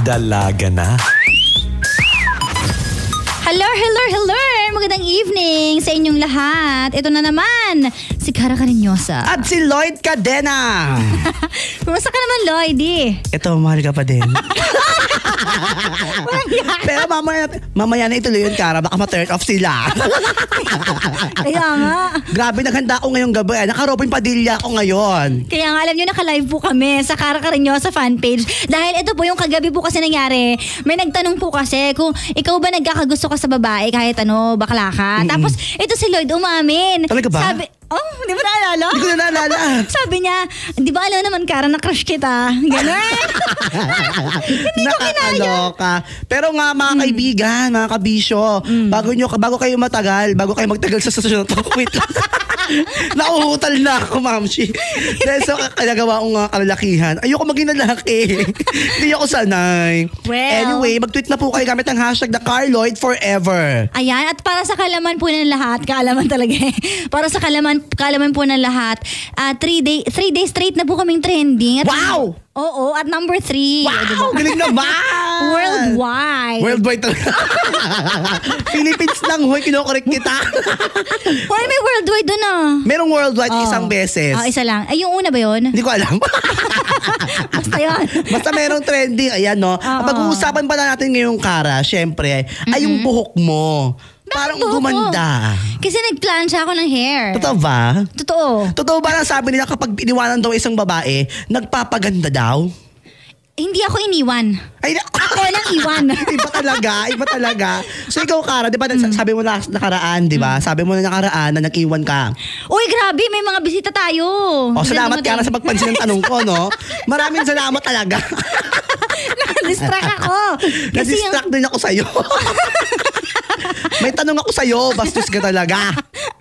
Dalaga na. Hello! Magandang evening sa inyong lahat. Ito na naman, si Cara Carinyosa. At si Lloyd Cadena. Kumusta ka naman, Lloyd? Ito, mahal ka pa din. Pero mamaya na ituloy yun, Cara. Baka ma-turn off sila. Kaya nga. Grabe, naghanda ako ngayong gabi. Naka-Robin Padilla ako ngayon. Kaya nga, alam nyo, naka-live po kami sa Cara Carinyosa fanpage. Dahil ito po yung kagabi po kasi nangyari. May nagtanong po kasi kung ikaw ba nagkakagusto ka sa babae kahit bakla ka. Tapos ito si Lloyd umamin. Talaga ba? Sabi, di mo naalala? Hindi ko na naalala. Sabi niya, di ba alam naman, Cara, na crush kita? Ganun. Nakakaloka. Pero nga, mga kaibigan, mga kabisyo, bago kayo magtagal sa stasyon na to, wait lang. Nauhutal na ako, mamshi. Dahil sa nagawa kong kalalakihan, ayoko maging lalaki. Hindi ako sanay. Well, anyway, mag-tweet na po kayo gamit ang hashtag na CarLloydForever. Ayan, at para sa kalaman po ng lahat, kaalaman talaga para sa kaalaman po ng lahat, 3 days straight na po kaming trending. At Wow! Oo, at number 3. Wow! Diba? Galing naman! Worldwide talaga. Philippines lang, hoy, kinokorek kita. Hoy, may worldwide doon Merong worldwide isang beses. Isa lang. Ay, yung una ba yun? Hindi ko alam. Basta yun. Basta merong trending. Ayan, no? Pag-uusapan pala natin ngayong, Cara, syempre, ay yung buhok mo. Parang gumanda. Kasi nag-plancha ako ng hair. Totoo ba? Totoo. Totoo ba na sabi nila kapag iniwanan daw isang babae, nagpapaganda daw? Hindi ako iniwan. Ay, ako lang iwan. Iba talaga. So ikaw, Cara, di ba sabi mo nakaraan, di ba? Sabi mo na nakaraan na nag-iwan ka. Uy, grabe, may mga bisita tayo. Salamat, Cara, sa pagpansin ng tanong ko, no? Maraming salamat talaga. Nadistract ako. Nadistract din ako sa'yo. May tanong ako sa'yo, bastos ka talaga.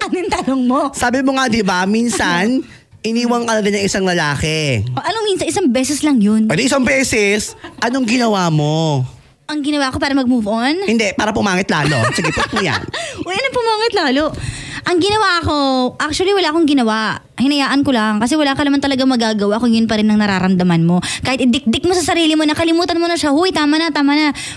Anong tanong mo? Sabi mo nga, di ba, minsan, iniwang ka na din ng isang lalaki. Anong minsan? Isang beses lang yun. Pwede isang beses, anong ginawa mo? Ang ginawa ko para mag-move on? Hindi, para pumangit lalo. Sige, put mo yan. Uy, anong pumangit lalo? Ang ginawa ko, actually wala akong ginawa. Hinayaan ko lang kasi wala ka naman talaga magagawa kung yun pa rin ang nararamdaman mo. Kahit idikdik mo sa sarili mo, nakalimutan mo na siya, huy, tama na.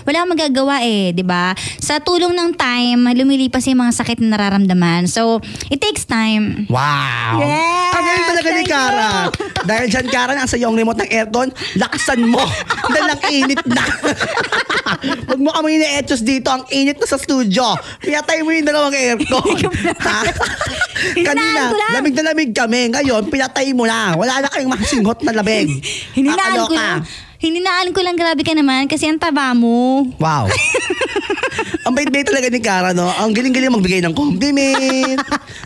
Wala kang magagawa di ba? Sa tulong ng time, lumilipas yung mga sakit na nararamdaman. So, it takes time. Wow! Yes! Ang galing talaga ni Cara. Dahil dyan, Cara, nasa yung remote ng aircon, lakasan mo. Dahil ang init na. Huwag mo kami ina-etchos dito, ang init na sa studio. Pinatay mo yung dalawang aircon. Kanina, lamig na lamig kami. Ngayon, pinatay mo na. Wala na kayong makasinghot na lamig. Hininaan ko lang, grabe ka naman kasi ang taba mo. Wow. Ang bait-bait talaga ni Cara, no? Ang galing-galing magbigay ng compliment.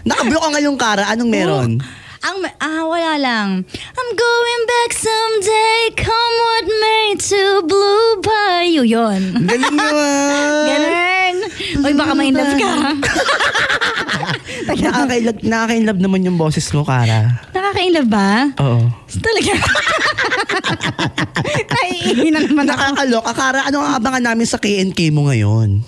Nakablok ka ngayong, Cara. Anong meron? Wala lang. I'm going back someday, come what may to blue bayou. Yun. Galing naman. Ganun. Uy, baka ma-inlove ka. Nakaka-inlove naman yung boses mo, Cara. Nakaka-inlove ba? Oo. Talaga. Naiihi na naman ako. Nakakaloka. Cara, ano ang abangan namin sa K&K mo ngayon?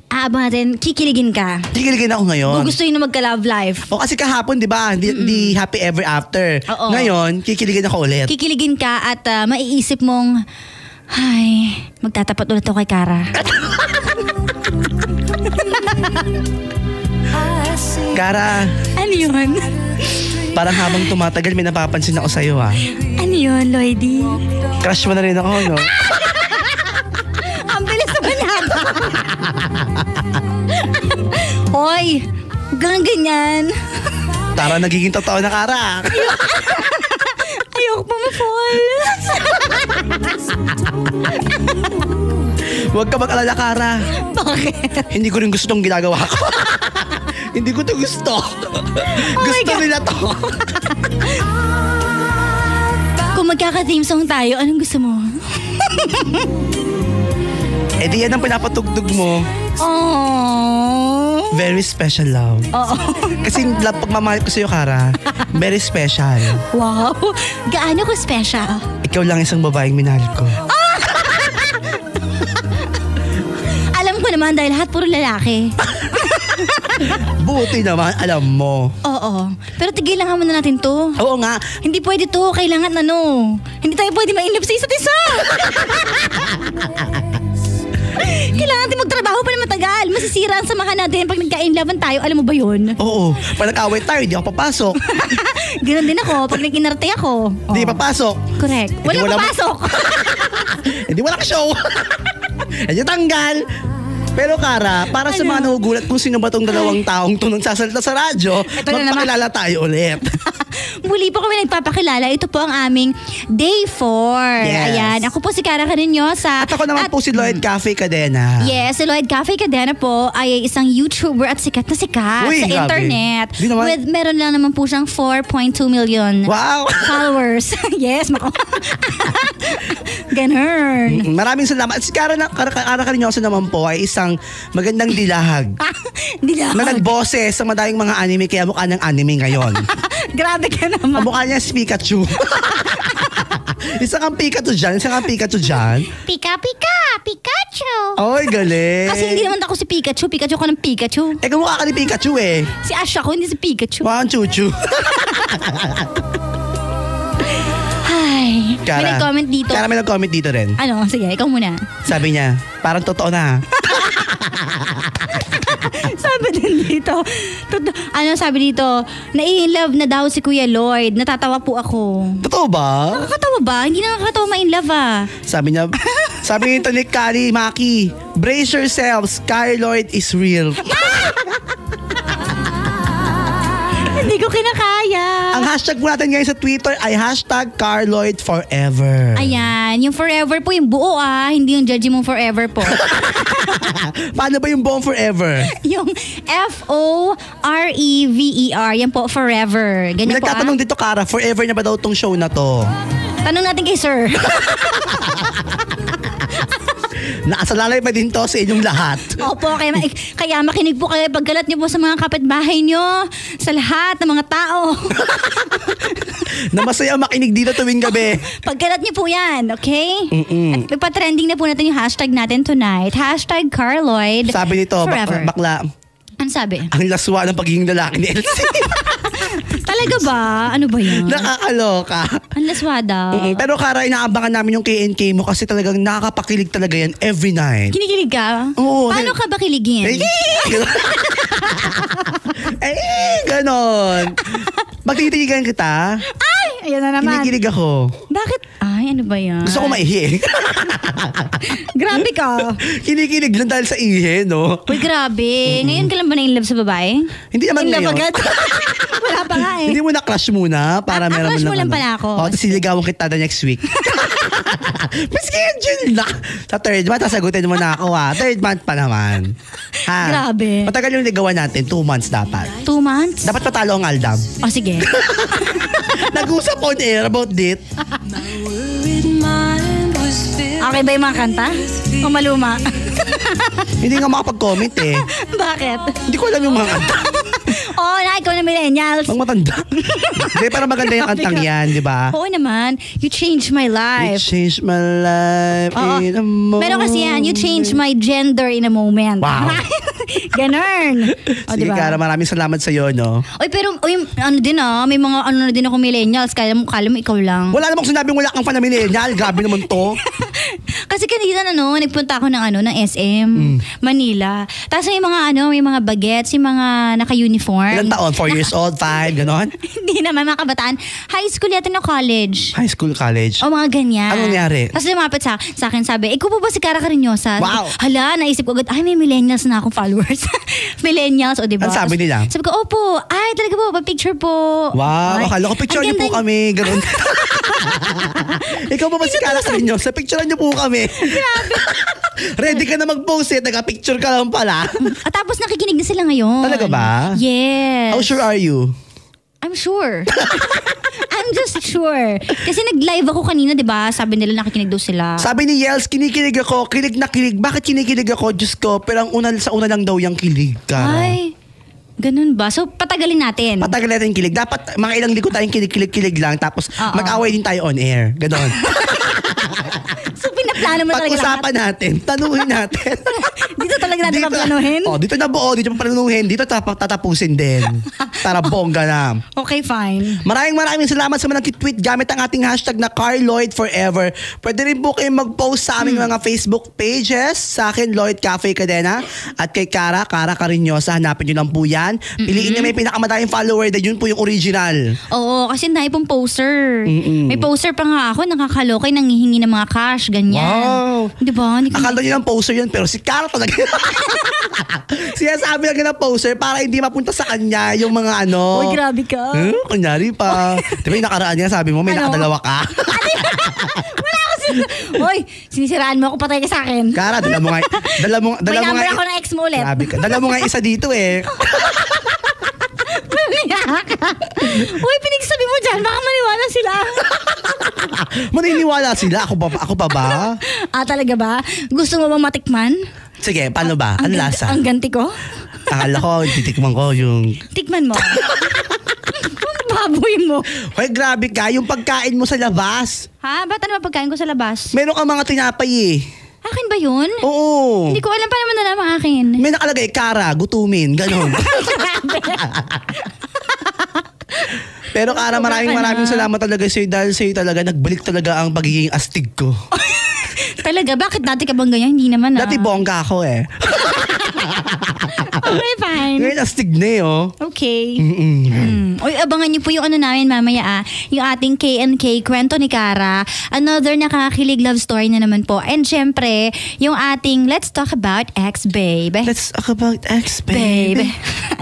Abangan natin, kikiligin ka. Kikiligin ako ngayon. Gusto yun na magka-love life. O kasi kahapon, di ba? Di happy ever after. Oo. Ngayon, kikiligin ako ulit. Kikiligin ka at maiisip mong, ay, magtatapat ulit ako kay Cara. Cara, Ano yun? parang habang tumatagal, may napapansin ako sa'yo, ha? Ano yun, Lloydie? Crush mo na rin ako, no? Ang bilis naman yata. Hoy, hanggang ganyan. Tara, nagiging totoo na, Cara. Ayoko pa ma-fall. Huwag ka mag-alala, Cara. Bakit? Hindi ko rin gusto tong ginagawa ko. Hindi ko to gusto. Gusto nila to. Kung magkaka-theme song tayo, anong gusto mo? Di yan ang pinapatugtog mo. Aww. Very special love. Oo. Kasi pagmamahal ko sa'yo, Cara, very special. Wow. Gaano ko special? Ikaw lang isang babaeng minahal ko. Alam ko naman dahil lahat puro lalaki. Buti naman, alam mo. Oo. Pero tigilan nga muna natin to. Oo nga. Hindi pwede to. Kailangan Hindi tayo pwede ma-inlove sa isa't isa. masisira ang samahan natin pag nagka-inlovean tayo. Alam mo ba yun? Oo. Pag nag-away tayo, hindi ako papasok. Ganon din ako pag nag-inarte ako. Hindi papasok. Correct. Hindi Wala papasok. Hindi wala ka-show. Hindi tanggal. Pero Kara, para sa mga nagugulat kung sino ba tong dalawang taong to nang sasalita sa radyo, Ito na naman. magpakilala tayo ulit. Muli po kami nagpapakilala. Ito po ang aming Day 4. Yes. Ayan. Ako po si Cara Carinyosa. At ako naman po si Lloyd Cafe Cadena. Yes, si Lloyd Cafe Cadena po ay isang YouTuber at sikat na sikat Uy, sa grabe. internet. Di naman. With meron lang naman po siyang 4.2 million Wow! followers. Yes, Ganun. Maraming salamat. At si Cara Carinyosa naman po ay isang magandang dilahag Hindi lang. na nagboses sa madaming mga anime kaya mukha ng anime ngayon. Grabe ka Ang naman. mukha niya si Pikachu. Isa kang Pikachu dyan. Pika, Pikachu. Oy, galing. Kasi hindi naman ako si Pikachu. Pikachu ka ng Pikachu. Eh, kamukha ka ni Pikachu eh. Si Ash ako, hindi si Pikachu. Mukha kang Chuchu. Ay, may nag-comment dito. Cara, may nag-comment dito rin. Ano? Sige, ikaw muna. Sabi niya, parang totoo na. Sabi din dito. Sabi dito, nai-in-love na daw si Kuya Lloyd. Natatawa po ako. Totoo ba? Nakakatawa ba? Hindi na nakakatawa ma-in-love Sabi niya, sabi nito ni Kari Maki, brace yourselves, Kari Lloyd is real. Hindi ko kinakaya. Ang hashtag po natin ngayon sa Twitter ay hashtag CarLloydForever. Ayan, yung forever po yung buo hindi yung judge mong forever po. Paano ba yung buong forever? Yung F-O-R-E-V-E-R, yan po, forever. May Ganyan po nagtatanong dito, Kara, forever na ba daw tong show na to? Tanong natin kay sir. Nakasalalay pa din to sa inyong lahat. Opo, kaya makinig po kayo. Pagkalat niyo po sa mga kapitbahay niyo, sa lahat ng mga tao. Na masaya makinig dito tuwing gabi. Pagkalat niyo po yan, okay? Mm-mm. At ipatrending na po natin yung hashtag natin tonight. Hashtag CarLloyd. Sabi nito, forever. bakla, Ano sabi? ang laswa ng pagiging lalaki ni Elsie. Talaga ba? Ano ba yan? Nakakaloka. Ang laswada. Pero Kara, inaabangan namin yung KNK mo kasi talagang nakakapakilig talaga yan every night. Kinikilig ka? Oo. Paano ka ba kiligin? Ganon. Magtititigan kita. Ay! Ayan na naman. Kinikilig ako. Bakit? Ay, ano ba yan? Gusto ko maihi. Grabe ka. Kinikilig lang dahil sa ihi, no? Uy, grabe. Ngayon ka lang ba na-in-love sa babae? Hindi naman In-love ngayon. agad? Wala pa nga eh. Hindi mo na-crush muna para meron crush mo lang pala ako. Oo, tapos siligawan kita the next week. May schedule na. Sa third month, sasagutin mo na ako Third month pa naman. Grabe. Matagal yung ligawan natin. 2 months dapat. 2 months? Dapat patalo ang Aldam. O sige. Nag-usap on air about it. Okay ba yung mga kanta? O maluma? Hindi nga makapag-comment eh. Bakit? Hindi ko alam yung mga kanta. Na ikaw na millennials. Pang matanda. Hindi, para maganda yung kantang yan, di ba? Oo naman. You changed my You life. changed my life Oo. in a moment. Meron kasi yan, you changed my gender in a moment. Wow. Ganun. O, Sige, diba? Kara, maraming salamat sa'yo, no? Oy, pero ano din may mga ano na din ako millennials. Kala mo ikaw lang. Wala namang sinabing wala kang panamillennial. Grabe naman to. Kasi kanina nagpunta ako ng SM, Manila. Tapos may mga bagets, yung mga naka-uniform. Ilan taon? 4 years old? 5? Ganon? Hindi naman mga kabataan. High school yata na college. High school, college? O mga ganyan. Anong nangyari? Tapos lumapit sa akin, sabi, ikaw po ba si Cara Carinyosa? Wow. Hala, naisip ko agad, ay may millennials na akong followers. Millennials, o diba? Ano sabi nila? Sabi ko, opo, ay talaga po, pa-picture po. Wow, Ay, akala ko picture ang niyo po ganda- kami. Ganon. Ikaw pa ba si Cara Carinyosa? Picture niyo po kami. Ready ka na mag-post eh. Nagka-picture ka lang pala. At tapos nakikinig na sila ngayon. Talaga ba? Yes. How sure are you? I'm sure. I'm just sure. Kasi nag-live ako kanina, di ba? Sabi nila nakikinig daw sila. Sabi ni Yels, kinikilig ako. Kilig na kilig. Bakit kinikilig ako? Diyos ko. Pero sa una lang daw yung kilig, Cara. Ay, ganun ba? So, patagalin natin. Patagal natin kilig. Dapat mga ilang linggo tayong kilig lang. Tapos Oo. mag-away din tayo on air. Ganon. So, pinaplano mo talaga lahat. Pag-usapan natin. Tanungin natin. Dito talaga talaga natin paplanuhin. Dito na buo, dito paplanuhin, dito tatapusin din. Para bongga na. Okay, fine. Maraming salamat sa mga nag-tweet gamit ang ating hashtag na CarLloydForever. Pwede rin po kayong mag-post sa aming mga Facebook pages. Sa akin, Lloyd Cafe Cadena. At kay Cara Carinyosa. Hanapin nyo lang po yan. Piliin nyo may pinakamadaming follower na yun po yung original. Oo, kasi dahil pong poster. May poster pa nga ako, nakakalokay, nangihingi ng mga cash, ganyan. Wow. Diba? Akala nyo lang poster yun, pero si Cara talaga. Siya sabi lang ng poster para hindi mapunta sa kanya yung mga ano. Uy, grabe ka. Kunyari pa. Diba yung nakaraan niya, sabi mo, may nakadalawa ka. Wala ako Uy, sinisiraan mo ako, patay ka sa akin. Cara, dala mo nga. May number ako ng ex mo ulit. Grabe ka. Dala mo nga isa dito eh. Uy, pinagsabi mo dyan, baka maniwala sila. Maniniwala sila? Ako pa ba? Talaga ba? Gusto mo bang matikman? Sige, paano ba? Ang lasa? Ang ganti ko? Akala ko, titikman ko yung... Tikman mo. Baboy mo. Hoy, grabe ka. Yung pagkain mo sa labas. Ha? Ba't ano ba pagkain ko sa labas? Meron ka mga tinapay eh. Akin ba yun? Oo. Hindi ko alam pa naman nalaman akin. May nakalagay, Cara, gutumin. Ganon. Pero Cara, maraming salamat talaga sa'yo dahil sa'yo talaga nagbalik talaga ang pagiging astig ko. Talaga? Bakit dati ka bang ganyan? Hindi naman Dati bongga ako eh. Okay, fine. Ngayon astig na eh, oh. Okay. Uy, abangan niyo po yung ano namin mamaya yung ating K&K kwento ni Cara. Another nakakakilig love story na naman po. And syempre, yung ating Let's Talk About Ex-Babe. Let's talk about ex-babe.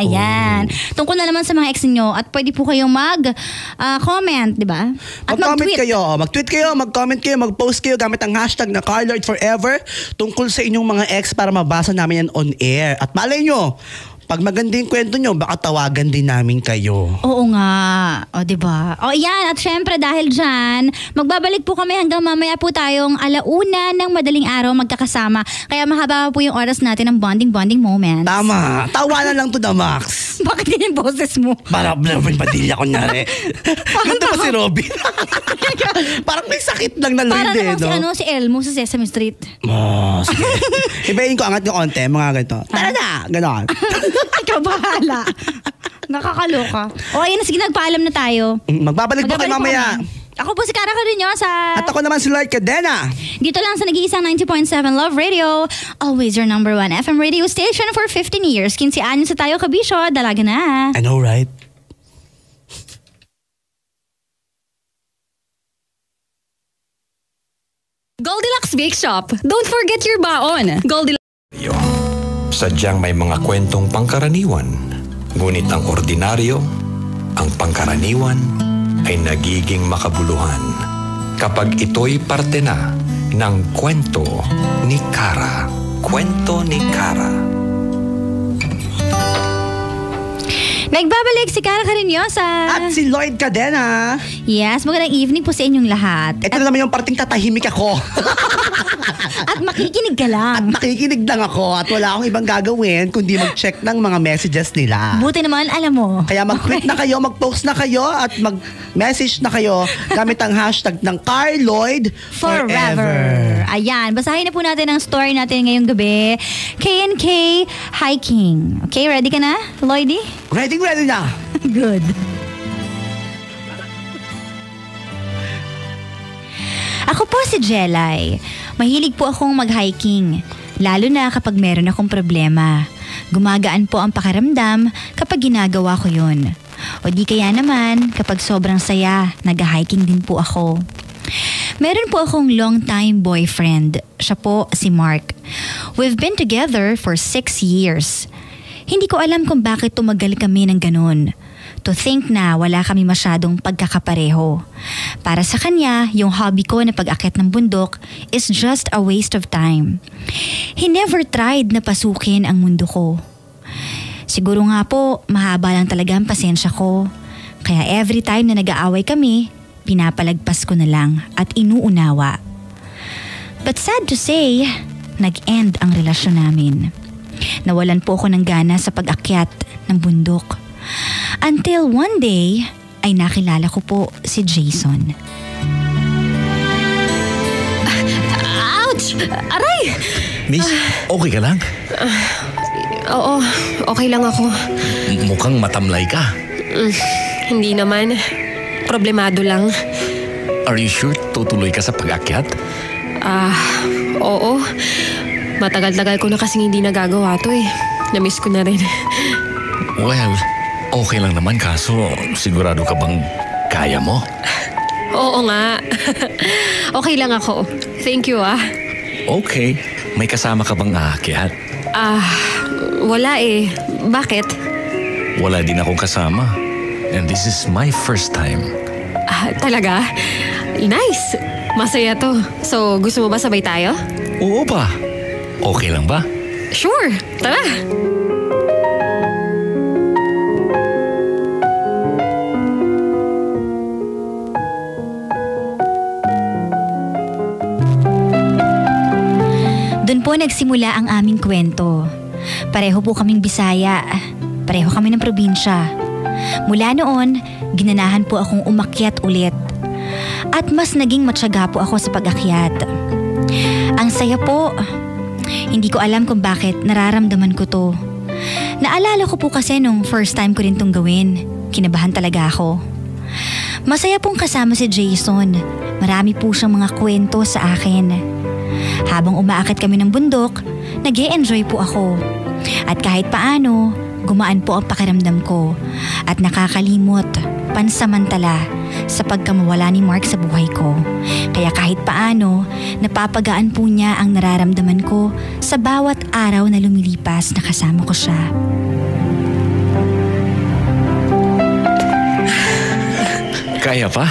Ayan. Tungkol na naman sa mga ex niyo at pwede po kayong mag-comment, di ba? At Mag-comment kayo. Mag-tweet kayo, mag-comment kayo, mag-post kayo gamit ang hashtag na CarLloydForever tungkol sa inyong mga ex para mabasa namin yan on air. At malay nyo, pag maganda yung kwento nyo, baka tawagan din namin kayo. Oo nga. O, diba? O, yan. At syempre, dahil dyan, magbabalik po kami hanggang mamaya po tayong 1:00 ng madaling araw magkakasama. Kaya mahaba po yung oras natin ng bonding moments. Tama. Tawanan lang to the max. Bakit yun yung boses mo? Parang Robin Padilla, kunyari. Ganda ba si Robin? Parang may sakit lang na Lloyd eh, no? Si Elmo sa Sesame Street. Sige. Ibayin ko, angat yung konti, mga ganito. Tara na! Ganon. Ikaw bahala. Nakakaloka. O, ayun na. Sige, nagpaalam na tayo. Magbabalik po kayo mamaya. Ako po si Cara Carinyosa. At ako naman si Lloyd Cadena. Dito lang sa nag-iisang 90.7 Love Radio. Always your number 1 FM radio station for 15 years. 15 anyos sa tayo, kabisyo. Dalaga na. I know, right? Goldilocks Bake Shop. Don't forget your baon. Goldilocks. Sadyang may mga kwentong pangkaraniwan, ngunit ang ordinaryo, ang pangkaraniwan, ay nagiging makabuluhan kapag ito'y parte na ng kwento ni Cara. Kwento ni Cara. Nagbabalik si Cara Carinyosa. At si Lloyd Cadena. Yes, magandang evening po sa inyong lahat. Ito na naman yung parting tatahimik ako. At makikinig ka lang. At nakikinig lang ako at wala akong ibang gagawin kundi mag-check ng mga messages nila. Buti naman, alam mo. Kaya mag-tweet na kayo, mag-post na kayo at mag-message na kayo gamit ang hashtag ng CarLloydForever. Ayan, basahin na po natin ang story natin ngayong gabi. K&K Hiking. Okay, ready ka na, Lloydie? Ready na. Good. Ako po si Jelay. Mahilig po akong mag-hiking, lalo na kapag meron akong problema. Gumagaan po ang pakiramdam kapag ginagawa ko yun. O di kaya naman, kapag sobrang saya, nag-hiking din po ako. Meron po akong long-time boyfriend. Siya po si Mark. We've been together for 6 years. Hindi ko alam kung bakit tumagal kami ng ganun. To think na wala kami masyadong pagkakapareho. Para sa kanya, yung hobby ko na pag-akit ng bundok is just a waste of time. He never tried na pasukin ang mundo ko. Siguro nga po, mahaba lang talaga ang pasensya ko. Kaya every time na nag-aaway kami, pinapalagpas ko na lang at inuunawa. But sad to say, nag-end ang relasyon namin. Nawalan po ako ng gana sa pag-akyat ng bundok. Until one day, ay nakilala ko po si Jason. Ouch! Aray! Miss, okay ka lang? Oo, okay lang ako. Mukhang matamlay ka. Hindi naman. Problemado lang. Are you sure tutuloy ka sa pag-akyat? Oo. Matagal-tagal ko na kasing hindi nagagawa to eh. Namiss ko na rin. Well, okay lang naman kaso sigurado ka bang kaya mo? Oo nga. Okay lang ako. Thank you Okay. May kasama ka bang aakyat? Wala eh. Bakit? Wala din akong kasama. And this is my first time. Talaga? Nice! Masaya to. So, gusto mo ba sabay tayo? Oo ba? Okay lang ba? Sure! Tara! Doon po nagsimula ang aming kwento. Pareho po kaming Bisaya. Pareho kami ng probinsya. Mula noon, ginanahan po akong umakyat ulit. At mas naging matyaga po ako sa pag-akyat. Ang saya po. Hindi ko alam kung bakit nararamdaman ko to. Naalala ko po kasi nung first time ko rin tong gawin. Kinabahan talaga ako. Masaya pong kasama si Jason. Marami po siyang mga kwento sa akin. Habang umaakit kami ng bundok, nag-e-enjoy po ako. At kahit paano, gumaan po ang pakiramdam ko at nakakalimot, pansamantala, sa pagkamawala ni Mark sa buhay ko. Kaya kahit paano, napapagaan po niya ang nararamdaman ko sa bawat araw na lumilipas na kasama ko siya. Kaya pa?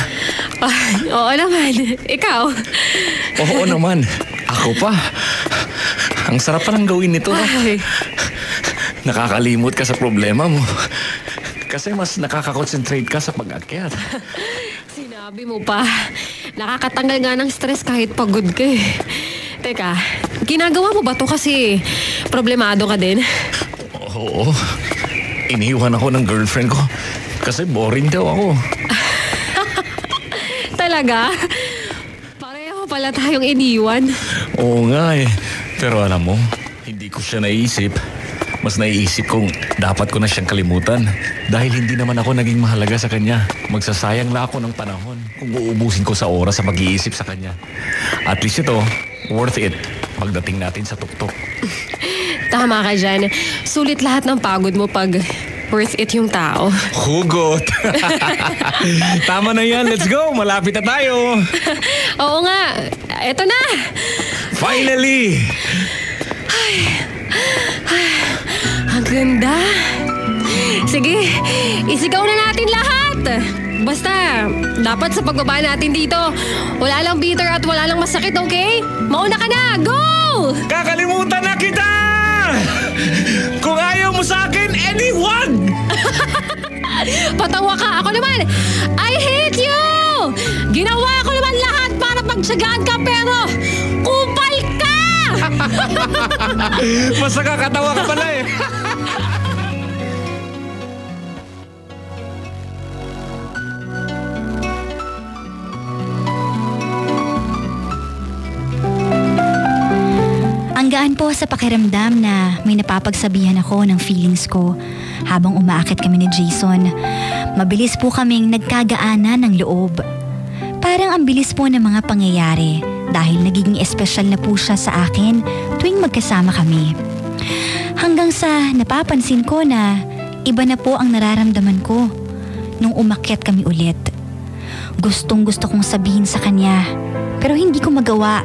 Oo naman. Ikaw? Oo naman. Ako pa. Ang sarap pa lang gawin nito. Ay. Nakakalimot ka sa problema mo. Kasi mas nakaka-concentrate ka sa pag-akyat. Sinabi mo pa. Nakakatanggal nga ng stress kahit pagod ka eh. Teka, ginagawa mo ba to kasi problemado ka din? Oo. Iniwan ako ng girlfriend ko kasi boring daw ako. Talaga? Pareho pala tayong iniwan. Oo nga eh. Pero alam mo, hindi ko siya naisip. Mas naiisip kong dapat ko na siyang kalimutan dahil hindi naman ako naging mahalaga sa kanya. Magsasayang lang ako ng panahon kung uubusin ko sa oras sa mag-iisip sa kanya. At least ito, worth it pagdating natin sa tuktok. Tama ka dyan. Sulit lahat ng pagod mo pag worth it yung tao. Hugot! Tama na yan, let's go! Malapit na tayo! Oo nga, eto na! Finally! Ang ganda. Sige, isigaw na natin lahat. Basta, dapat sa pagbaba natin dito, wala lang bitter at wala lang masakit, okay? Mauna ka na, go! Kakalimutan na kita! Kung ayaw mo sa akin, edi wag! Patawa ka, ako naman, I hate you! Ginawa ko naman lahat para pagtsagaan ka, pero kupal ka! Mas nakakatawa ka pala eh. Ang gaan po sa pakiramdam na may napapagsabihan ako ng feelings ko habang umaakit kami ni Jason. Mabilis po kaming nagkagaanan ng loob. Parang ang bilis po ng mga pangyayari dahil nagiging espesyal na po siya sa akin tuwing magkasama kami. Hanggang sa napapansin ko na iba na po ang nararamdaman ko nung umakyat kami ulit. Gustong-gusto kong sabihin sa kanya pero hindi ko magawa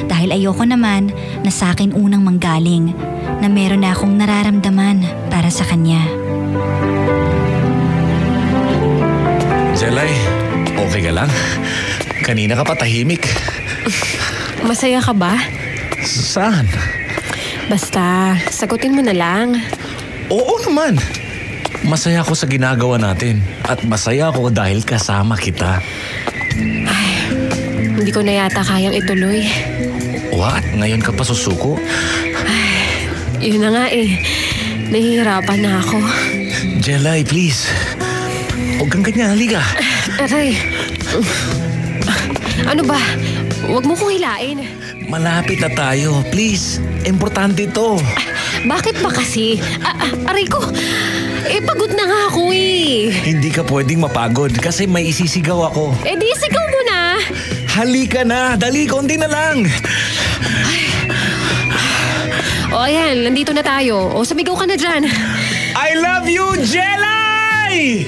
dahil ayoko naman na sa akin unang manggaling na meron na akong nararamdaman para sa kanya. Jelay, okay ka lang? Kanina ka pa tahimik. Masaya ka ba? Saan? Basta, sagutin mo na lang. Oo naman. Masaya ako sa ginagawa natin. At masaya ako dahil kasama kita. Hindi ko na yata kayang ituloy. What? Ngayon ka pa susuko? Yun na nga eh. Nahihirapan na ako. Jelay, please. Huwag kang ganyan, halika. Aray. Ano ba? Huwag mo kong hilain. Malapit na tayo. Please, importante ito. Bakit ba kasi? Aray ko, pagod na nga ako eh. Hindi ka pwedeng mapagod kasi may isisigaw ako. Di sigaw mo na. Halika na, dali, konti na lang. O ayan, nandito na tayo. O sumigaw ka na dyan. I love you, Jelay!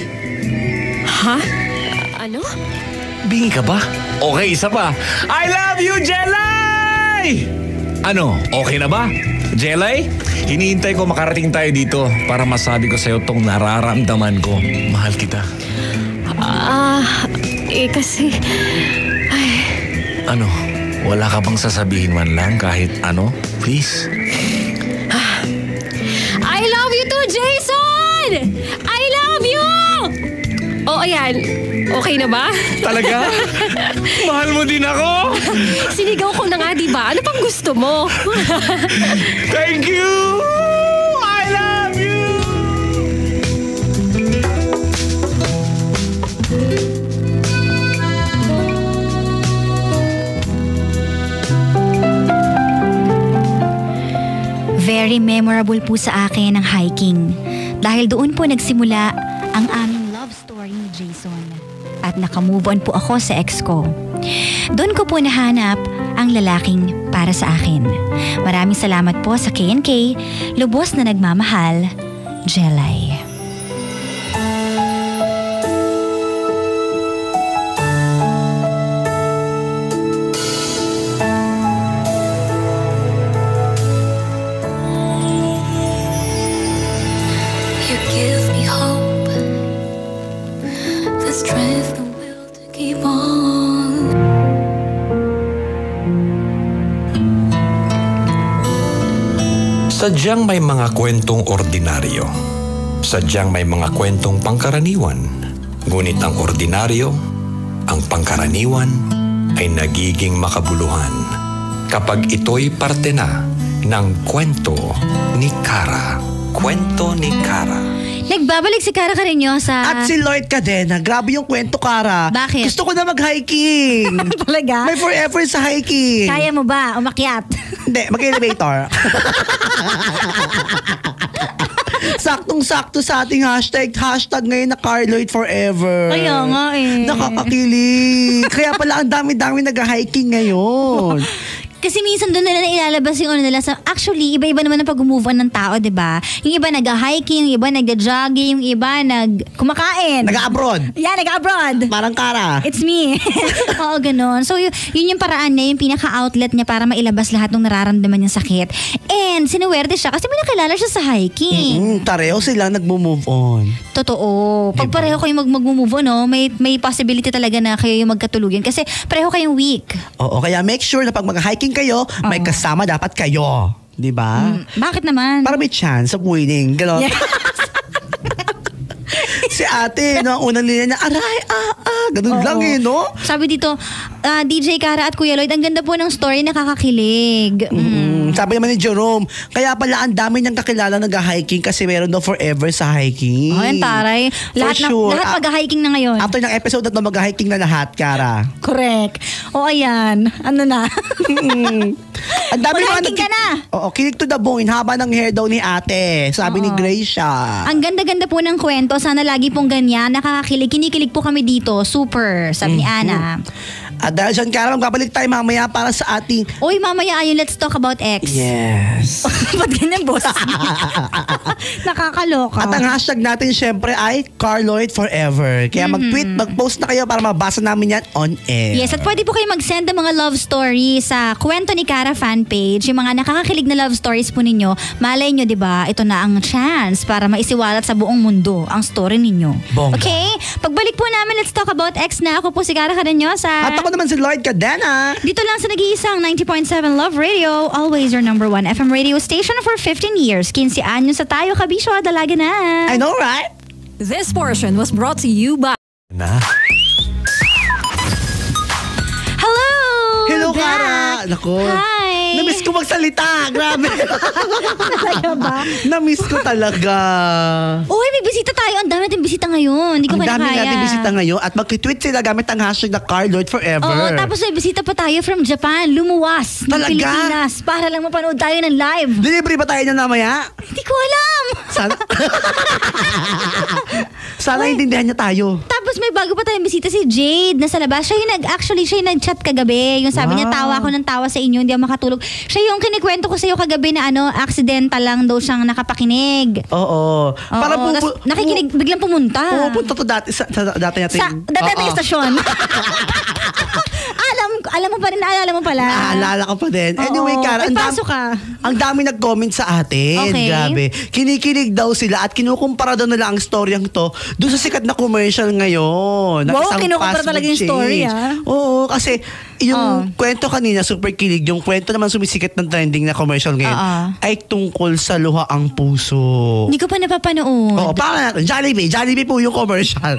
Ha? Ano? Bingi ka ba? Okay, isa pa. I love you, Jelay! Ano, okay na ba? Jelay, hinihintay ko makarating tayo dito para masabi ko sa'yo tong nararamdaman ko. Mahal kita. Kasi... Ano, wala ka bang sasabihin man lang kahit ano? Please? I love you too, Jason! I love you! O ayan, okay na ba? Talaga? Mahal mo din ako? Sinigaw ko na nga, di ba? Ano pang gusto mo? Thank you! I love you! Very memorable po sa akin ang hiking. Dahil doon po nagsimula ang aming love story ni Jason. At nakamove on po ako sa ex ko. Doon ko po nahanap ang lalaking para sa akin. Maraming salamat po sa K&K, lubos na nagmamahal, Jelay. You give me hope, the strength, the will to keep on. Sadyang may mga kwentong ordinaryo. Sadyang may mga kwentong pangkaraniwan. Ngunit ang ordinaryo, ang pangkaraniwan, ay nagiging makabuluhan kapag ito'y parte na ng kwento ni Kara. Kwento ni Kara. Nagbabalik si Kara Carinyosa. At si Lloyd Cadena. Grabe yung kwento, Kara. Bakit? Gusto ko na mag-hiking. Talaga? May forever sa hiking. Kaya mo ba umakyat? Hindi, mag-elevator. Saktong-sakto sa ating hashtag ngayon na Carloid Forever. Kaya nga eh. Nakakakilig. Kaya pala ang dami-dami nag-hiking ngayon. Kasi minsan doon nila ilalabas yung ano nila. Actually, iba-iba naman ang pag-move on ng tao, diba? Yung iba nag-hiking, yung iba nag-jogging, yung iba kumakain. Nag-abroad. Yeah, nag-abroad. Parang Kara. It's me. Oo, ganun. So, yun yung paraan niya, yung pinaka-outlet niya para mailabas lahat ng nararamdaman niyang sakit. And, sinuwerte siya kasi may nakilala siya sa hiking. Pareho sila nag-move on. Totoo. Pag pareho kayong mag-move on, no, may possibility talaga na kayo yung magkatuluyan. Kasi pareho kayong weak. Oo, kaya make sure na pag mag-hiking kayo, may kasama dapat kayo. Di ba? Bakit naman? Para may chance of winning. Ganon. Yeah. Si ate, no, unang linya niya, aray, ganun lang eh, no? Sabi dito, DJ Kara at Kuya Lloyd, ang ganda po ng story, nakakakilig. Sabi naman ni Jerome, kaya pala ang dami niyang kakilala nag-hiking kasi meron daw forever sa hiking. Oh, yan taray. Lahat mag-hiking na ngayon. After ng episode na mag-hiking na lahat, Kara. Correct. O ayan, ano na? Ang dami Mag-hiking ka na. Oo, kilig to the bone, haba ng hair daw ni ate. Sabi ni Gracia. Ang ganda-ganda po ng kwento. Sana lagi pong ganyan. Nakakakilig. Kinikilig po kami dito. Super. Sabi ni Ana. At dahil dyan, Kara, magbabalik tayo mamaya para sa ating... Uy, mamaya ayun, let's talk about X. Yes. Ba't ganyan, boss? Nakakaloka. At ang hashtag natin syempre ay Carloid Forever. Kaya mag-tweet, mag-post na kayo para mabasa namin yan on air. Yes, at pwede po kayo mag-send ng mga love stories sa Kwento ni Kara fanpage. Yung mga nakakakilig na love stories po ninyo. Malay nyo, di ba? Ito na ang chance para maisiwalat sa buong mundo ang story ninyo. Bongga. Okay? Pagbalik po namin, let's talk about X na. Ako po si Kara Carinyosa. At ako naman si Lloyd Cadena. Dito lang sa nag-iisang 90.7 Love Radio, always your number one FM radio station for 15 years. 15 anyos sa tayo, kabisyo, dalaga na. I know, right? This portion was brought to you by... Hello! Hello, back. Kara. Naku. Hi! Na-miss ko magsalita. Grabe. Talaga ba? Na-miss ko talaga. Uy, may bisita tayo. Ang dami natin bisita ngayon. Hindi ko Ang kaya dami kaya. natin bisita ngayon at mag-tweet sila gamit ang hashtag na CarLordForever. Oo, tapos may bisita pa tayo from Japan. Lumuwas ng Talaga? Pilipinas para lang mapanood tayo ng live. Delivery ba tayo na mamaya? Hindi ko alam. Sana, sana intindihan niya tayo. Tapos may bago pa tayong bisita si Jade na sa labas. Siya yung nag-chat kagabi. Yung sabi niya, Wow. tawa ako ng tawa sa inyo, hindi ako makatulog. Siya yung kinikwento ko sa iyo kagabi na accidental lang daw siyang nakapakinig. Oo. Para Oo, tas nakikinig, biglang pumunta. Pupunta to dati sa dati natin. Sa dating estasyon. alam mo pa rin, naalala mo pala. Naalala ko pa din. Anyway, Oo. Kara, Ay, pasok ka. ang dami nag-comment sa atin. Okay. Grabe. Kinikilig daw sila at kinukumpara daw nila ang storyang to doon sa sikat na commercial ngayon. ng Wow, isang kinukumpara fast food talaga yung chain. story, ah. Oo, kasi yung kwento kanina, super kilig. Yung kwento naman sumisikat ng trending na commercial ngayon ay tungkol sa luha ang puso. Hindi ko pa napapanood. Oo, para natin. Jollibee. Jollibee po yung commercial.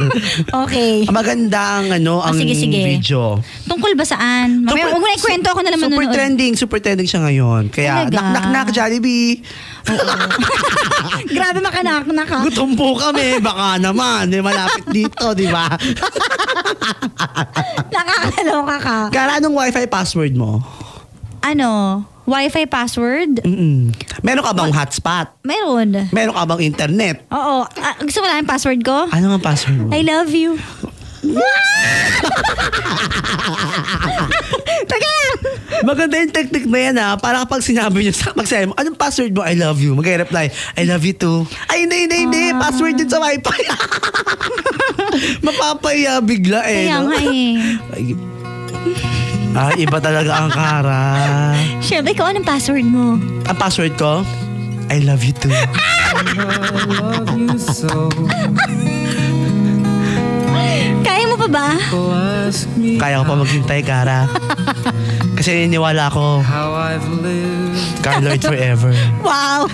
Okay. Maganda ang ang sige. video. Tungkol ba saan? Mamaya, huwag mo na ikwento, ako na naman Super nanonood. super trending siya ngayon. Kaya, Talaga? knock, Jollibee. Grabe makanak ka. Gutom po kami. Baka naman. Malapit dito, di ba? Nakakaloka ka. Kaya anong wifi password mo? Wi-Fi password? Meron ka bang hotspot? Meron. Meron ka bang internet? Oo. Gusto mo lang yung password ko? Ano ang password mo? I love you. Taga! Maganda yung technique na yan para kapag sinabi niya, magsabi mo, anong password mo? I love you. Mag-reply, I love you too. Ay, hindi. Password din sa wifi. Mapapaya bigla Kaya no? nga Ay, iba talaga ang Kara. Siyempre, ikaw anong password mo? Ang password ko, I love you too. Kaya mo pa ba? Kaya ko pa maghintay, Kara. Kasi niniwala ko, CarLordForever. Wow!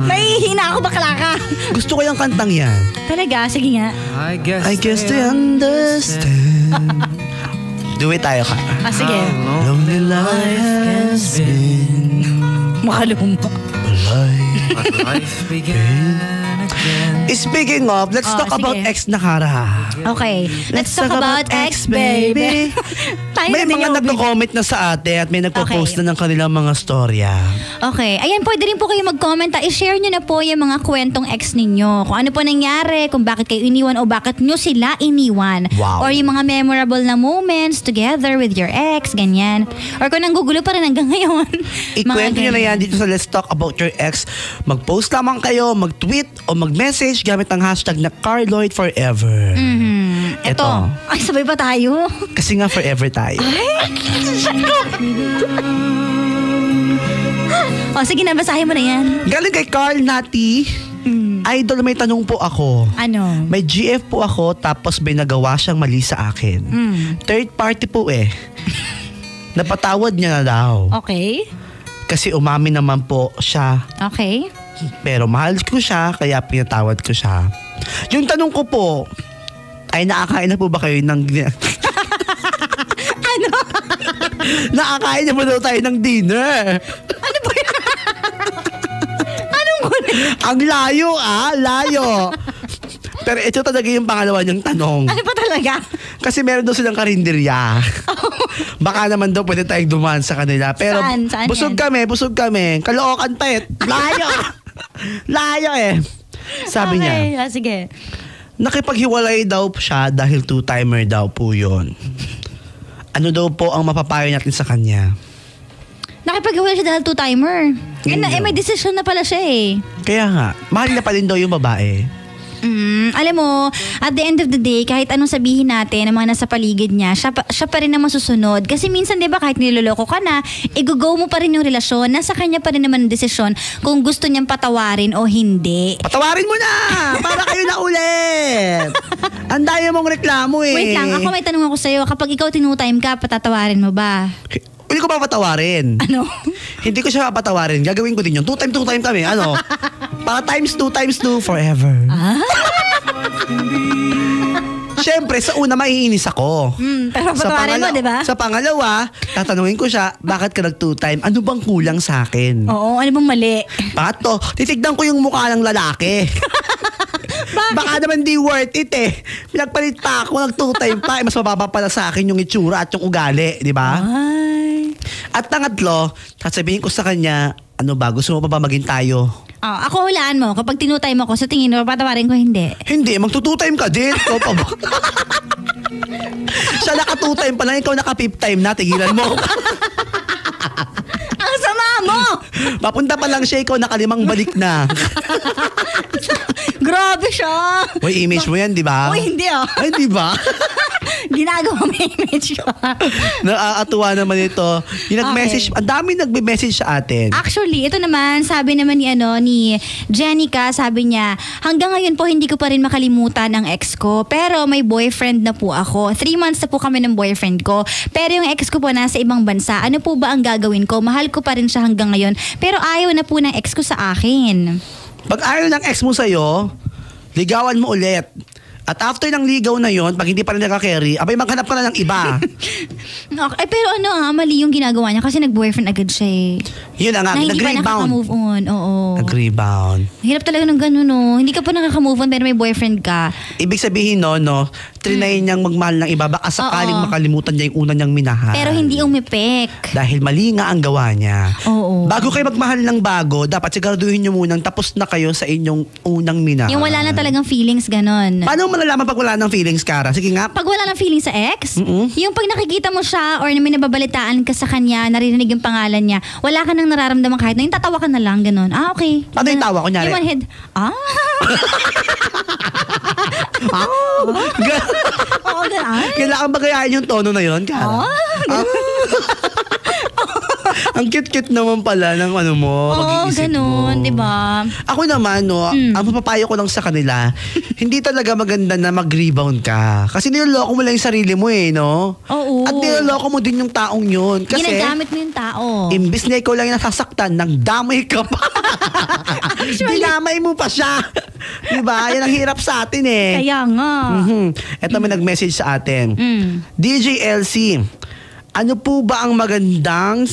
Nahihina ako, bakla ka. Gusto ko yung kantang yan. Talaga? Sige nga. I guess they understand. Do it tayo, Kara. Sige. Lonely life has been Makaluma. life Speaking of, let's talk sige. about ex na, Kara. Okay. Let's talk about ex, baby. Tayo May na din mga yung- nagko-comment na sa ate at may nagpo-post Okay. na ng kanilang mga storya. Okay. Ayan, pwede rin po kayo mag-comment. I-share nyo na po yung mga kwentong ex ninyo. Kung ano po nangyari, kung bakit kayo iniwan o bakit nyo sila iniwan. Wow. Or yung mga memorable na moments together with your ex, ganyan. Or kung nanggugulo pa rin hanggang ngayon. Ikwento nyo na ganyan. yan dito sa Let's Talk About Your Ex. Mag-post lamang kayo, mag-tweet o mag-message gamit ang hashtag na CarLordForever. Ito. Ay, sabay ba tayo? Kasi nga forever tayo. O, sige na, basahin mo na yan. Galing kay Carl Nati. Idol, may tanong po ako. Ano? May GF po ako tapos may nagawa siyang mali sa akin. Third party po Napatawad niya na daw. Okay. Kasi umamin naman po siya. Okay. Pero mahal ko siya, kaya pinatawad ko siya. Yung tanong ko po, ay nakakain na po ba kayo ng... Ano? Nakakain na po daw tayo ng dinner. Ano ba yan? Anong kulit? Ang layo layo. Pero ito talaga yung pangalawa niyang tanong. Ano pa talaga? Kasi meron daw silang karinderya. Baka naman daw pwede tayong dumaan sa kanila. Pero Saan? Saan busog yan? kami. Kaloocan pa Layo. Layo Sabi niya, Okay, sige. nakipaghiwalay daw siya dahil two-timer daw po yun. Ano daw po ang mapapayo natin sa kanya? Nakipag-iwalay siya dahil two-timer. Ganyan. May decision na pala siya Kaya nga, mahal na pa rin daw yung babae. Alam mo, at the end of the day, kahit anong sabihin natin ng mga nasa paligid niya, siya pa rin naman susunod. Kasi minsan, di ba, kahit niloloko ka na, i-go mo pa rin yung relasyon. Nasa kanya pa rin naman ang desisyon kung gusto niyang patawarin o hindi. Patawarin mo na! Para kayo na ulit! Ang dami mong reklamo Wait lang, ako may tanong ako sa'yo. Kapag ikaw tinutime ka, patatawarin mo ba? Hindi ko pa patawarin. Ano? Hindi ko siya papatawarin. Gagawin ko din yun. Two time kami. Ano? Para times two, forever. Siyempre, sa una maiinis ako. Pero patawarin mo, di ba? Sa pangalawa, tatanungin ko siya, bakit ka nag-2-time? Ano bang kulang sa akin? Oo, ano bang mali? Pato, titignan ko yung mukha ng lalaki. Baka naman di worth it eh. Pinagpalit pa ako, nag-2-time pa. Mas mababa pala sa akin yung itsura at yung ugali, di ba? Ay. At pangatlo, sasabihin ko sa kanya, ano ba, gusto mo pa ba maging tayo? Oh, ako hulaan mo. Kapag tinutime ako, sa tingin mo, patawarin ko hindi. Hindi, magtutu-time ka din. Ikaw pa ba? Siya naka-2-time pa lang, ikaw naka-5 time na, tigilan mo. Ang sama mo! Papunta pa lang siya, ikaw naka-5 balik na. Grabe siya! Uy, image mo yan, di ba? Uy, hindi ah. Ay, di ba? Ginagawa mo yung image ko. Nakakatuwa naman ito. Yung nag-message, ang dami nagbe-message sa atin. Actually, ito naman, sabi naman ni Jenica, sabi niya, hanggang ngayon po hindi ko pa rin makalimutan ang ex ko. Pero may boyfriend na po ako. 3 months na po kami ng boyfriend ko. Pero yung ex ko po nasa ibang bansa. Ano po ba ang gagawin ko? Mahal ko pa rin siya hanggang ngayon. Pero ayaw na po ng ex ko sa akin. Pag ayaw ng ex mo sa'yo, ligawan mo ulit. At after ng ligaw na yon, pag hindi pa rin nakakarry, abay maghanap ka na ng iba. Okay, pero mali yung ginagawa niya kasi nag-boyfriend agad siya eh. Yun na nga, Na hindi pa nag-rebound. nakaka-move on. Oo. Nag-rebound. Hirap talaga ng gano'n, no? Hindi ka pa nakaka-move on pero may boyfriend ka. Ibig sabihin, trinayin niyang magmahal ng iba, baka sakaling Oo. makalimutan niya yung una niyang minahal. Pero hindi umipek. Dahil mali nga ang gawa niya. Oo. Bago kayo magmahal ng bago, dapat siguraduhin niyo munang tapos na kayo sa inyong unang minahal. Yung wala na talagang feelings, gano'n. Paano mo malalaman pag wala ng feelings, Kara? Sige nga. Pag wala ng feelings sa ex, Mm-mm. yung pag nakikita mo siya or may nababalitaan ka sa kanya, narinig yung pangalan niya, wala ka nang nararamdaman kahit na yung tatawa ka na lang, gano'n. Ah, okay. Paano yung tawa, kunyari? Yung one head, Oo, gano'n. Kailangan ba gayahin yung tono na yun, Kara? Ang cute-cute naman pala ng ano mo, Oo, pag-iisip gano'n, mo. di ba? Ako naman, ang mapapayo ko lang sa kanila, hindi talaga maganda na mag-rebound ka. Kasi niloloko mo lang yung sarili mo no? Oo. At niloloko mo din yung taong yun. Kasi, Ginagamit mo yung tao. imbis na ikaw lang yung nasasaktan, nang damay ka pa. Dinamay mo pa siya. Diba? Yan ang hirap sa atin eh. Kaya nga. Ito may nag-message sa atin. Mm. DJ LC, ano po ba ang magandang...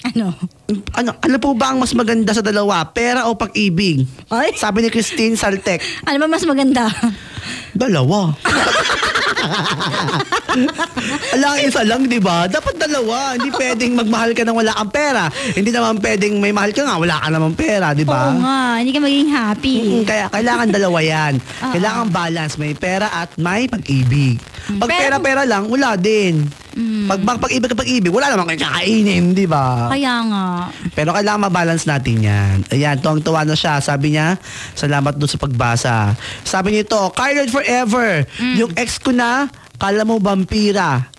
Ano po ba ang mas maganda sa dalawa? Pera o pag-ibig? Ay. Sabi ni Christine Saltek. Ano ba mas maganda? Dalawa. Alang isa lang, di ba? Dapat dalawa. Hindi pwedeng magmahal ka nang wala kang pera. Hindi naman pwedeng may mahal ka nga, wala ka namang pera, di ba? Oo nga, hindi ka magiging happy. Kaya kailangan dalawa yan. Kailangan balance. May pera at may pag-ibig. Pag Pero- pera-pera lang, wala din. Pag-ibig, wala namang kakainin, di ba? Kaya nga. Pero kailangan mabalance natin yan. Ayan, tuwang-tuwa na siya. Sabi niya, salamat doon sa pagbasa. Sabi nito, Kylie forever. Yung ex ko na, kala mo vampira.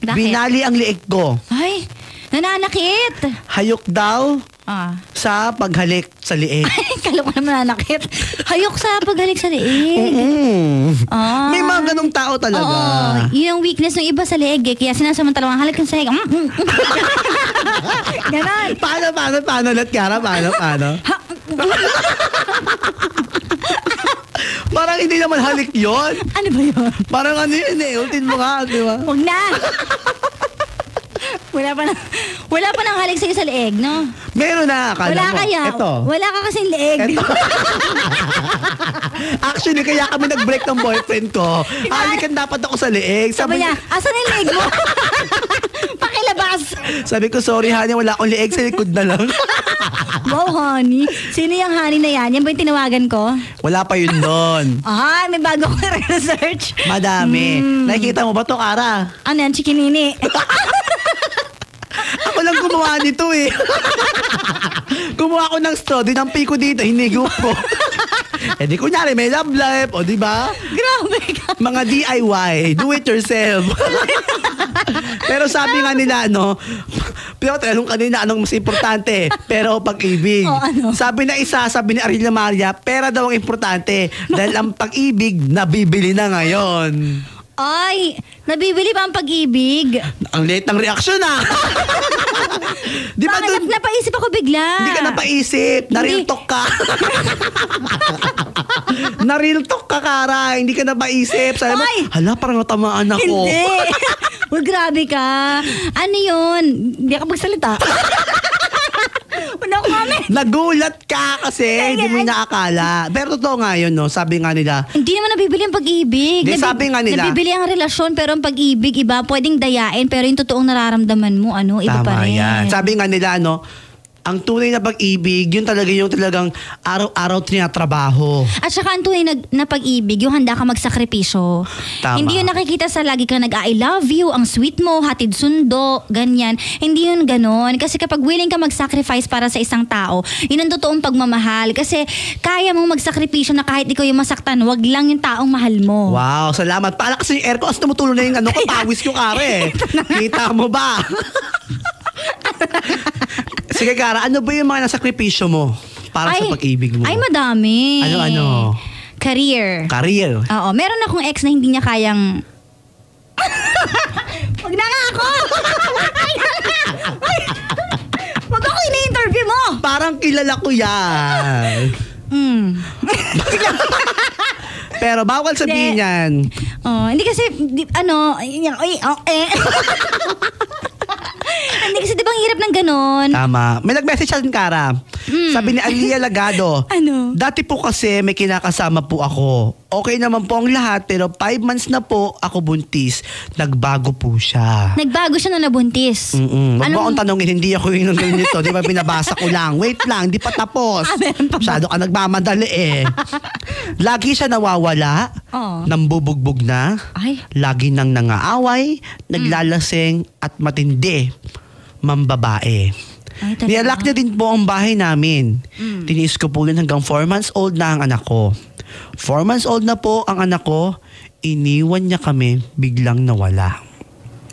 Bakit? Binali ang liig ko. Ay, nananakit. Hayok daw sa paghalik sa liig. Ay, kala ko naman nananakit. Hayok sa paghalik sa liig. Ah. May mga ganong tao talaga. Oo, yun ang weakness ng iba sa liig eh. Kaya sinasamantala ang halik ng sahig. Ganon. Paano ulit, Kara? Paano? Parang hindi naman halik yon. Ano ba yun? Parang ano yun eh. Ultin mo nga, di ba? Huwag na. Wala pa nang halik sa'yo sa liig, no? Meron na, akala Wala mo. kaya. Ito. Wala ka kasing liig. Ito. Actually, kaya kami nag-break ng boyfriend ko. Halikan dapat ako sa liig. Sabi niya, asan yung liig mo? Pakilabas. Sabi ko, sorry honey, wala akong liig. Sa likod na lang. Wow, honey. Sino yung honey na yan? Yan ba yung tinawagan ko? Wala pa yun doon. Ah, may bago ko research. Madami. Nakikita mo ba to, Kara? Ano yan, chikinini? Ako lang gumawa nito eh. Gumawa ko ng straw, dinampi ko dito, hinigup ko. Eh di kunyari, may love life, o di ba? Grabe ka. Mga DIY, do it yourself. Pero sabi nga nila, pero tanong kanina, anong mas importante? Pera o pag-ibig? O, ano? Sabi ni Arilla Maria, pera daw ang importante. Dahil ang pag-ibig, nabibili na ngayon. Ay, nabibili ba ang pag-ibig? Ang late ng reaksyon Di ba Bakit? dun? Napaisip ako bigla. Hindi ka napaisip. Nareal talk ka. Na-real talk ka, Kara. Hindi ka na maisip. Sabi mo, Ay! hala, parang natamaan ako. Hindi. Uy, grabe ka. Ano yun? Hindi ka magsalita. Wala ko kami. Nagulat ka kasi hindi mo inaakala. Pero totoo nga yun, no? Sabi nga nila, Hindi naman nabibili ang pag-ibig. Hindi, sabi nga nila. Nabibili ang relasyon pero ang pag-ibig iba. Pwedeng dayain pero yung totoong nararamdaman mo, iba pa tama rin. yan. Sabi nga nila, no? Ang tunay na pag-ibig, yun talaga yung talagang araw-araw tinatrabaho. At saka ang tunay na pag-ibig, yung handa ka magsakripisyo. Tama. Hindi yun nakikita sa lagi ka I love you, ang sweet mo, hatid sundo, ganyan. Hindi yun ganon. Kasi kapag willing ka mag-sacrifice para sa isang tao, yun ang totoong pagmamahal. Kasi kaya mong magsakripisyo na kahit ikaw yung masaktan, wag lang yung taong mahal mo. Wow, salamat. Para kasi yung aircon, as tumutulong na yung pawis ko, Kare. Kita mo ba? Sige, Kara, ano ba yung mga nasakripisyo mo para sa pag-ibig mo? Ay, madami. Ano-ano? Career. Career. Oo, meron akong ex na hindi niya kayang... Wag na nga ako! Wag ako ini-interview mo! Parang kilala ko yan. Pero bawal sabihin Hindi. yan. Oh, hindi kasi, Hindi kasi di ba ang hirap ng ganon? Tama. May nag-message sa atin, Kara. Sabi ni Alia Lagado, Ano? dati po kasi may kinakasama po ako. Okay naman po ang lahat, pero 5 months na po ako buntis. Nagbago po siya. Nagbago siya na nabuntis. Wag mo akong tanongin, hindi ako yung nito. Di ba binabasa ko lang? Wait lang, di pa tapos. Meron pa ba? Masyado ka nagmamadali eh. Lagi siya nawawala, Oo. nambubugbog na, Ay. lagi nang nangaaway, naglalasing at matindi. Mambabae. Ay, talaga. Nialak niya din po ang bahay namin. Tiniis ko po yun hanggang 4 months old na ang anak ko. 4 months old na po ang anak ko, iniwan niya kami, biglang nawala.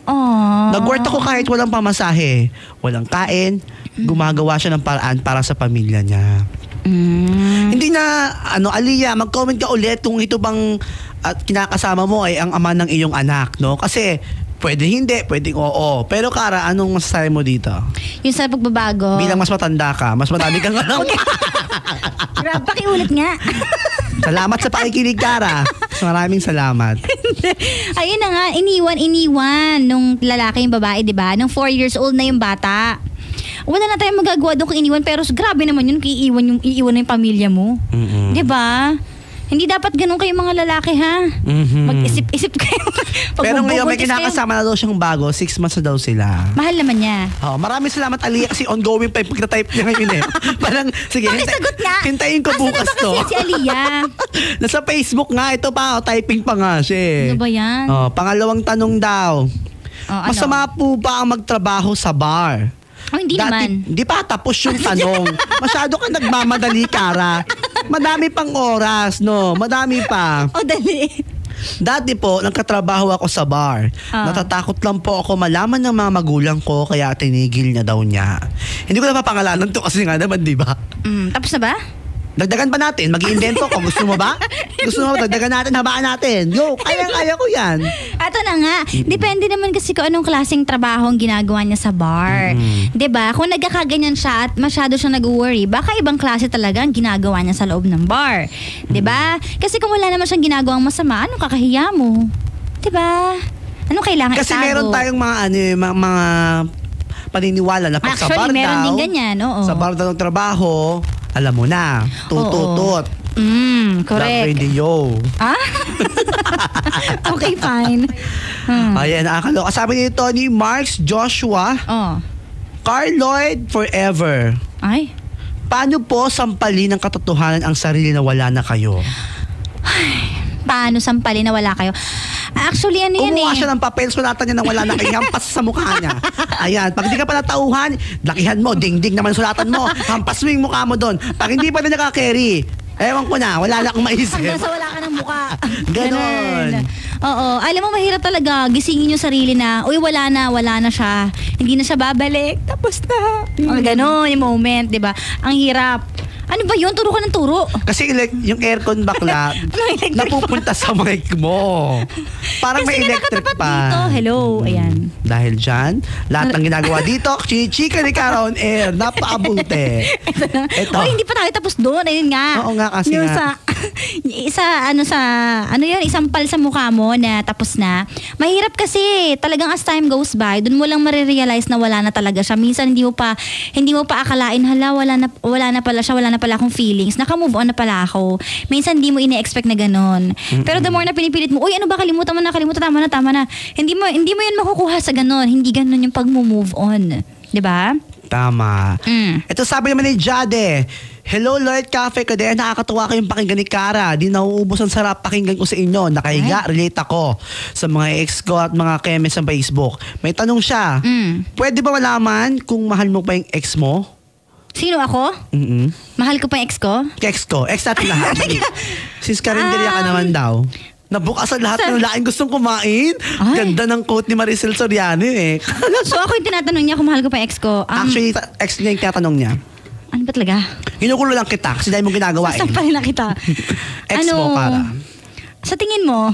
Aww. Nag-work ako kahit walang pamasahe, walang kain, gumagawa siya ng paraan para sa pamilya niya. Hindi na, Aliyah, mag-comment ka ulit kung ito bang kinakasama mo ay ang ama ng iyong anak, no? Kasi, pwede hindi, pwedeng oo. Pero Kara, anong masasabi mo dito? Yung sa pagbabago. Bilang mas matanda ka, mas madami kang anak. Grabe, pakiulit nga. Salamat sa pakikinig, Kara. Maraming salamat. Ayun na nga, iniwan nung lalaki yung babae, di ba? Nung 4 years old na yung bata. Wala na tayong magagawa doon kung iniwan, pero grabe naman yun kung iiwan na yung pamilya mo. Di ba? Hindi dapat ganun kayo mga lalaki, ha? Mag-isip-isip kayo. Pero ngayon may Pagbubuntis kinakasama na daw siyang bago, 6 months na daw sila. kayo. Mahal naman niya. Oh, maraming salamat, Aliyah, kasi ongoing pa yung pagka-type niya ngayon eh. Parang, sige, Pakisagot nga. hintayin ko Asan na bukas ba to. kasi si Aliyah? Nasa Facebook nga, ito pa, typing pa nga siya eh. Ano ba yan? Oh, pangalawang tanong daw. Ano? Masama po ba ang magtrabaho sa bar? Oh, hindi naman. Di pa tapos yung tanong. Masyado ka nagmamadali, Kara. Madami pang oras, no? Madami pa. O, dali. Dati po, nagkatrabaho ako sa bar. Natatakot lang po ako malaman ng mga magulang ko kaya tinigil niya daw niya. Hindi ko na papangalanan to kasi nga naman, di ba? Tapos na ba? Dagdagan pa natin. Mag-iimbento ko. Gusto mo ba? Gusto mo ba? Dagdagan natin, habaan natin. Go! Kaya ko yan. Ito na nga. Depende naman kasi kung anong klaseng trabaho ang ginagawa niya sa bar. 'Di ba? Kung nagkakaganyan siya at masyado siyang nag-worry, baka ibang klase talaga ang ginagawa niya sa loob ng bar. 'Di ba? Kasi kung wala naman siyang ginagawang masama, anong kakahiya mo? 'Di ba? Anong kailangan Kasi itago? meron tayong mga paniniwala na pag sa bar Actually, meron daw, din ganyan, oo. sa bar daw ng trabaho, alam mo na, tututut. Love Correct. radio. Ah? Okay, fine. Ayan, nakakaloka. Sabi ni Tony Marks Joshua, Oh. Carl Lloyd forever. Ay. Paano po sampalin ng katotohanan ang sarili na wala na kayo? Paano sampalin na wala kayo? Actually, ano yan Kumuha eh. siya ng papel, sulatan niya na wala na kayo, hampas sa mukha niya. Ayan, pag di ka pa natauhan, lakihan mo, ding-ding naman sulatan mo, hampas mo yung mukha mo doon. Pag hindi pa na naka-carry, ewan ko na, wala na akong maisip. Hanggang sa wala ka ng mukha. Ganon. Oo. Alam mo, mahirap talaga gisingin yung sarili na, uy, wala na siya. Hindi na siya babalik. Tapos na. Ganon yung moment, di ba? Ang hirap. Ano ba yun? Turo ka ng turo. Kasi yung aircon bakla, electric napupunta sa mic mo. Parang may Kasi nga electric nakatapat pa. dito. Hello. Ayan. Dahil dyan, lahat ng ginagawa dito, chika ni Cara on air, napaabuti. Ito. Uy, hindi pa tayo tapos doon. Ayun nga. Oo nga, kasi yung nga. sa isampal sa mukha mo na tapos na. Mahirap kasi, talagang as time goes by, dun mo lang marirealize na wala na talaga siya. Minsan hindi mo pa akalain, hala, wala na pala siya, wala na pala akong feelings. Naka-move on na pala ako. Minsan hindi mo ine-expect na ganun. Pero the more na pinipilit mo, uy, ano ba, kalimutan mo na, tama na. Hindi mo yun makukuha sa ganun. Hindi ganun yung pag-move on. 'Di ba? Tama. Ito sabi naman ni Jade, hello Lord Cafe Kader, nakakatuwa kayong pakinggan ni Cara. Di nauubos ang sarap pakinggan ko sa inyo. Nakahiga, relate ako sa mga ex ko at mga kemes sa Facebook. May tanong siya, pwede ba malaman kung mahal mo pa yung ex mo? Sino ako? Mahal ko pa yung ex ko? Ex ko. Ex natin lahat. Sis Carinderia ka naman daw. Nabukasan lahat ng laing gustong kumain. Ganda ng quote ni Maricel Soriano eh. So ako yung tinatanong niya kung mahal ko pa yung ex ko. Actually, ex niya yung tinatanong niya. Ano ba talaga? Ginukulo lang kita kasi dahil mo ginagawa eh. Sampalin lang kita. Ex mo, Cara. Sa tingin mo?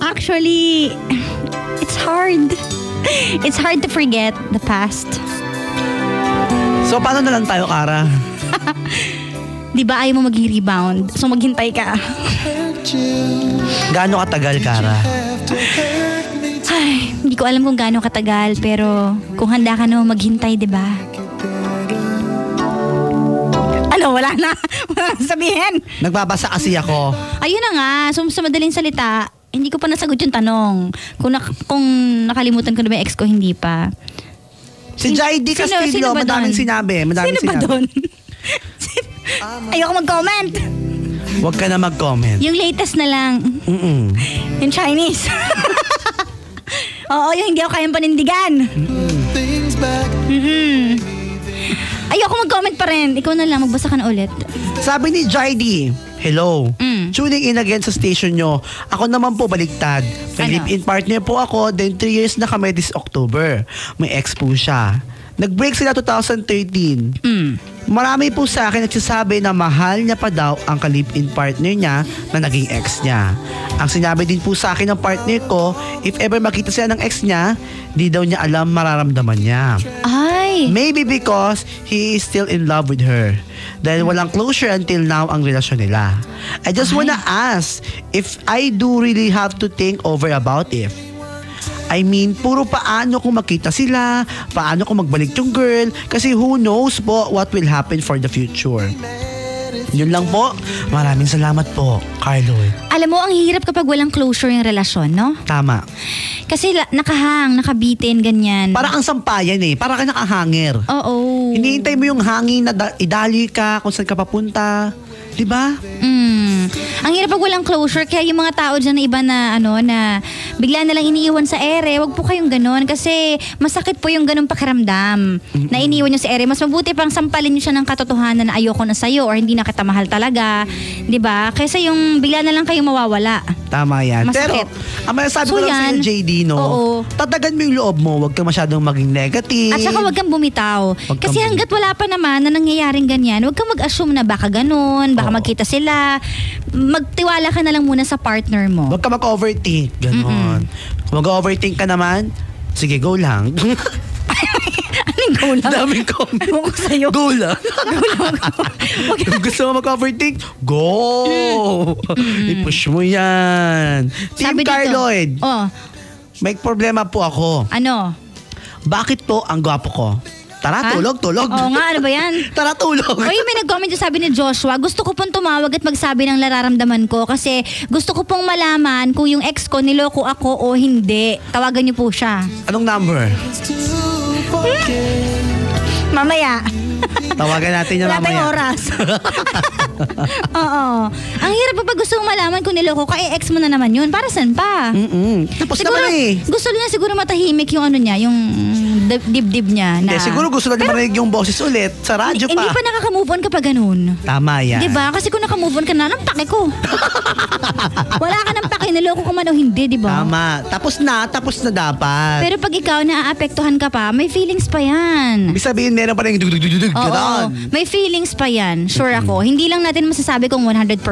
Actually, it's hard. It's hard to forget the past. So, paano na lang tayo, Cara? Di ba ayaw mo mag-rebound? So, maghintay ka. Gaano katagal, Cara? Ay, hindi ko alam kung gaano katagal, pero kung handa ka naman maghintay, di ba? Ano, wala na. Wala na sabihin. Nagbabasa kasi ako. Ayun na nga, so, sa madaling salita, hindi ko pa nasagot yung tanong. Kung nakalimutan ko na ba yung ex ko, hindi pa. Si Jaidi Castillo, madaming sinabi. Sino ba doon? Ayoko mag-comment. Huwag ka na mag-comment. Yung latest na lang. Yung Chinese. Oo, yung hindi ako kayang panindigan. Ayoko mag-comment pa rin. Ikaw na lang, magbasa ka na ulit. Sabi ni Jaidi, hello. Tuning in again sa station nyo. Ako naman po baliktad. May live-in partner po ako, then 3 years na kami this October. May ex po siya. Nag-break sila 2013. Marami po sa akin nagsasabi na mahal niya pa daw ang ka-live-in partner niya na naging ex niya. Ang sinabi din po sa akin ng partner ko, if ever makita sila ng ex niya, di daw niya alam mararamdaman niya. Ay! Maybe because he is still in love with her. Dahil walang closure until now ang relasyon nila. I just wanna ask if I do really have to think over about it. I mean, puro paano kung makita sila, paano kung magbalik yung girl, kasi who knows po what will happen for the future. Yun lang po. Maraming salamat po, Carlo. Alam mo, ang hirap kapag walang closure yung relasyon, no? Tama. Kasi nakahang, nakabitin, ganyan. Para kang sampayan eh. Para kang nakahanger. Oo. Hinihintay mo yung hangin na idali ka kung saan ka papunta. Diba? Ang hirap pag walang closure, kaya yung mga tao dyan na iba na na bigla na lang iniiwan sa ere, wag po kayong ganon kasi masakit po yung ganong pakiramdam na iniwan nyo sa ere. Mas mabuti pang sampalin nyo siya ng katotohanan na ayoko na sa'yo or hindi na kita mahal talaga. Diba? Kaysa yung bigla na lang kayong mawawala. Tama yan. Masakit. Pero, ang masasabi ko lang sa'yo, JD, no? Oo. Tatagan mo yung loob mo. Huwag ka masyadong maging negative. At saka wag kang bumitaw. Kasi hanggat wala pa naman na nangyayaring ganyan, wag kang mag-assume na baka ganun, baka magkita sila. Magtiwala ka na lang muna sa partner mo. Huwag ka mag-overthink. Ganon. Kung mag-overthink ka naman, sige, go lang. Anong go lang? Daming comment. Ewan ko sa'yo. Go lang. Kung gusto mo mag-overthink, go! I-push mo yan. Team Carloyd. May problema po ako. Ano? Bakit po ang gwapo ko? Tara, tulog. Oo nga, ano ba yan? Tara, tulog. Oy, may nag-comment yung sabi ni Joshua, gusto ko pong tumawag at magsabi ng nararamdaman ko kasi gusto ko pong malaman kung yung ex ko niloko ako o hindi. Tawagan niyo po siya. Anong number? Mamaya. Tawagan natin yung Wala mamaya. tayong oras. Oo. Ang hirap pa pag gusto mong malaman kung niloko ka, ex mo na naman yun. Para saan pa? Tapos siguro, naman eh. Gusto niya siguro matahimik yung ano niya, yung dibdib niya. Na, Hindi, siguro gusto lang marinig yung boses ulit sa radyo pa. Hindi pa nakaka-move on kapag ganun. Tama yan. Diba? Kasi kung naka-move on ka na, anong pake ko? Wala ka ng pake, niloko ko man o hindi, diba? Tama. Tapos na dapat. Pero pag ikaw naaapektuhan ka pa, may feelings pa yan. Ibig sabihin, meron pa rin Oo, may feelings pa yan. Sure ako. Hindi lang natin masasabi kung 100%,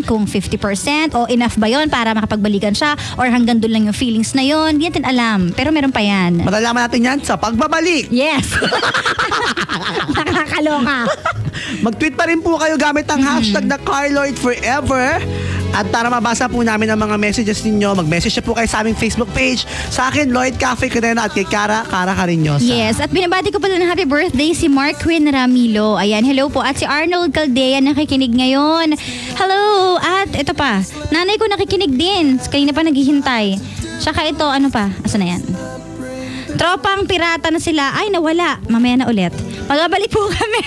kung 50%, o enough ba yon para makapagbalikan siya, or hanggang doon lang yung feelings na yon. Hindi natin alam. Pero meron pa yan. Malalaman natin yan sa pagbabalik. Yes. Nakakaloka. Mag-tweet pa rin po kayo gamit ang hashtag na CarLoydForever. At para mabasa po namin ang mga messages ninyo, mag-message po kayo sa aming Facebook page. Sa akin, Lloyd Cafe Cadena, at kay Cara Carinyosa. Yes, at binabati ko pala ng happy birthday si Mark Quinn Ramilo. Ayan, hello po. At si Arnold Caldea nakikinig ngayon. Hello! At ito pa, nanay ko nakikinig din. Kanina pa naghihintay. Tsaka ito, ano pa? Asa na yan? Tropang pirata na sila. Ay, nawala. Mamaya na ulit. Magbabalik po kami.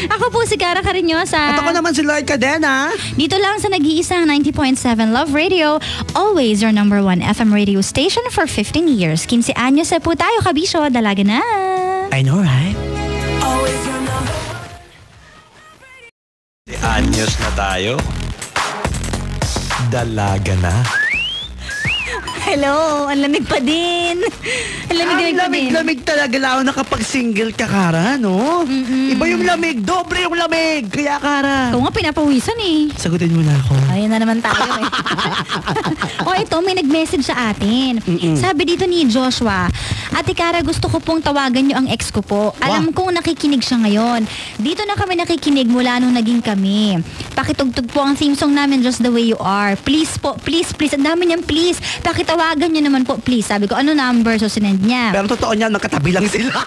Ako po si Cara Carinyosa. At ako naman si Lloyd Cadena. Dito lang sa nag-iisang 90.7 Love Radio. Always your number 1 FM radio station for 15 years. 15 anyos na po tayo, kabisyo. Dalaga na. I know, right? Anyos na tayo. Dalaga na. Hello, ang lamig pa din. Ang lamig pa din. Lamig talaga lalo na kapag single ka, Cara, no? Iba yung lamig, dobre yung lamig. Kaya, Cara. Ikaw nga pinapawisan eh. Sagutin mo na ako. Ayun na naman tayo eh. O ito, may nag-message sa atin. Sabi dito ni Joshua, Ate Cara, gusto ko pong tawagan niyo ang ex ko po. Alam kong nakikinig siya ngayon. Dito na kami nakikinig mula nung naging kami. Pakitugtog po ang theme song namin, Just the Way You Are. Please po, please. Ang dami niyang please. Pakitawagan niyo naman po, please. Sabi ko, ano number? So sinend niya. Pero totoo niya, magkatabi lang sila.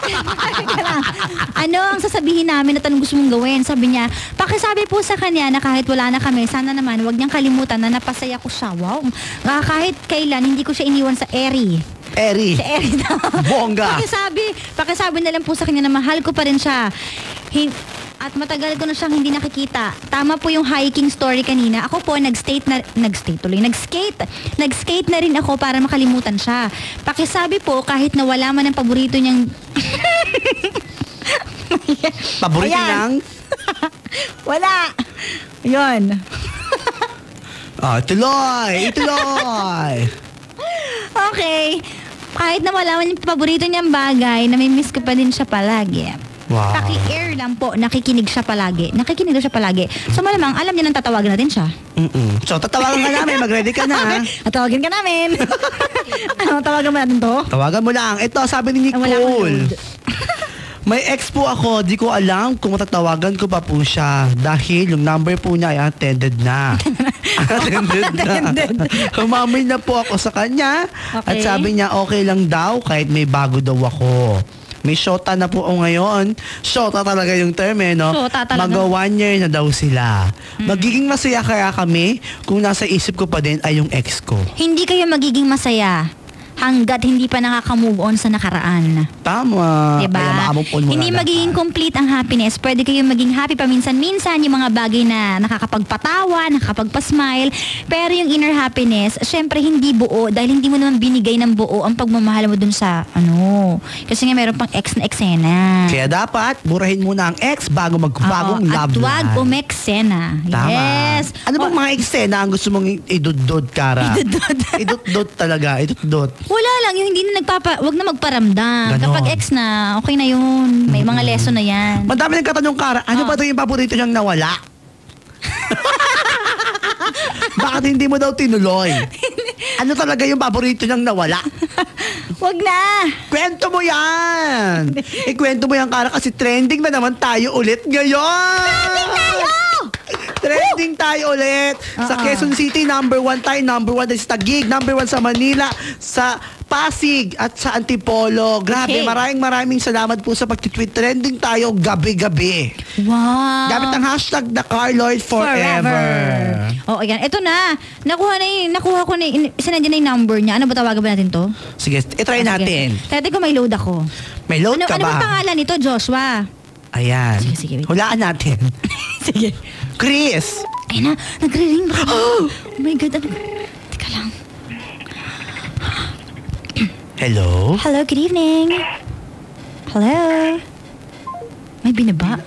Ano ang sasabihin namin at anong gusto mong gawin? Sabi niya, pakisabi po sa kanya na kahit wala na kami, sana naman wag niyang kalimutan na napasaya ko siya. Wow. Kahit kailan, hindi ko siya iniwan sa Eri. Eri. Si Eri daw. Bongga. Pakisabi na lang po sa kanya na mahal ko pa rin siya. At matagal ko na siyang hindi nakikita. Tama po yung hiking story kanina. Ako po, nag-skate na rin ako para makalimutan siya. Pakisabi po, kahit nawala man ang paborito niyang... Paborito Ayan. niyang? Wala. Yun. Tuloy. Okay. Kahit nawala man yung paborito niyang bagay, namimiss ko pa din siya palagi. Wow. Paki-air lang po, nakikinig siya palagi. So malamang, alam niya nang tatawagan natin siya. So, tatawagan ka namin. Mag-ready ka na. Tatawagan ka namin. Tawagan mo natin to? Tawagan mo lang. Ito, sabi ni Wala akong Nicole. load. May ex po ako. Di ko alam kung matatawagan ko pa po siya. Dahil yung number po niya ay attended na. Humamay na po ako sa kanya. Okay. At sabi niya okay lang daw kahit may bago daw ako. May shota na po ako ngayon. Shota talaga yung term no? Shota talaga. Mag 1 year na daw sila. Magiging masaya kaya kami kung nasa isip ko pa din ay yung ex ko. Hindi kayo magiging masaya hanggat hindi pa nakaka-move on sa nakaraan. Tama. Diba? Kaya makamove on mo Hindi na magiging dapat. complete ang happiness. Pwede kayong maging happy paminsan-minsan, yung mga bagay na nakakapagpatawa, nakakapagpa-smile. Pero yung inner happiness, syempre hindi buo dahil hindi mo naman binigay ng buo ang pagmamahal mo dun sa Kasi nga meron pang ex na eksena. Kaya dapat, burahin muna ang ex bago magbagong love At wag life. umeksena. Tama. Yes. Ano bang mga eksena ang gusto mong idudod, Cara? Idudod talaga, idudod. Wala lang, yung hindi na wag na magparamdam. Ganon. Kapag ex na, okay na yun. May mga lesson na yan. Madami nagkatanong, Cara, ano ba ito yung paborito niyang nawala? Bakit hindi mo daw tinuloy? Ano talaga yung paborito niyang nawala? Wag na. Kwento mo yan! Ikwento mo yan, Cara, kasi trending na naman tayo ulit ngayon! Trending tayo ulit. Sa Quezon City, number 1 tayo. Number 1 sa Taguig. Number 1 sa Manila. Sa Pasig at sa Antipolo. Grabe, Okay. maraming salamat po sa pag-tweet. Trending tayo gabi-gabi. Wow. Gamit ang hashtag na CarLoydForever. Oh, ayan. Ito na. Nakuha ko na, sinadya na yung number niya. Ano ba tawagan ba natin to? Sige, itry natin. Dati ko may load ako. May load ka Ano ba? ba pangalan nito, Joshua? Ayan. Sige, wait. Hulaan natin. Sige. Chris! Ayun na, nagre-ring ba? Oh my God. Teka lang. Hello? Hello, good evening. Hello. May binaba.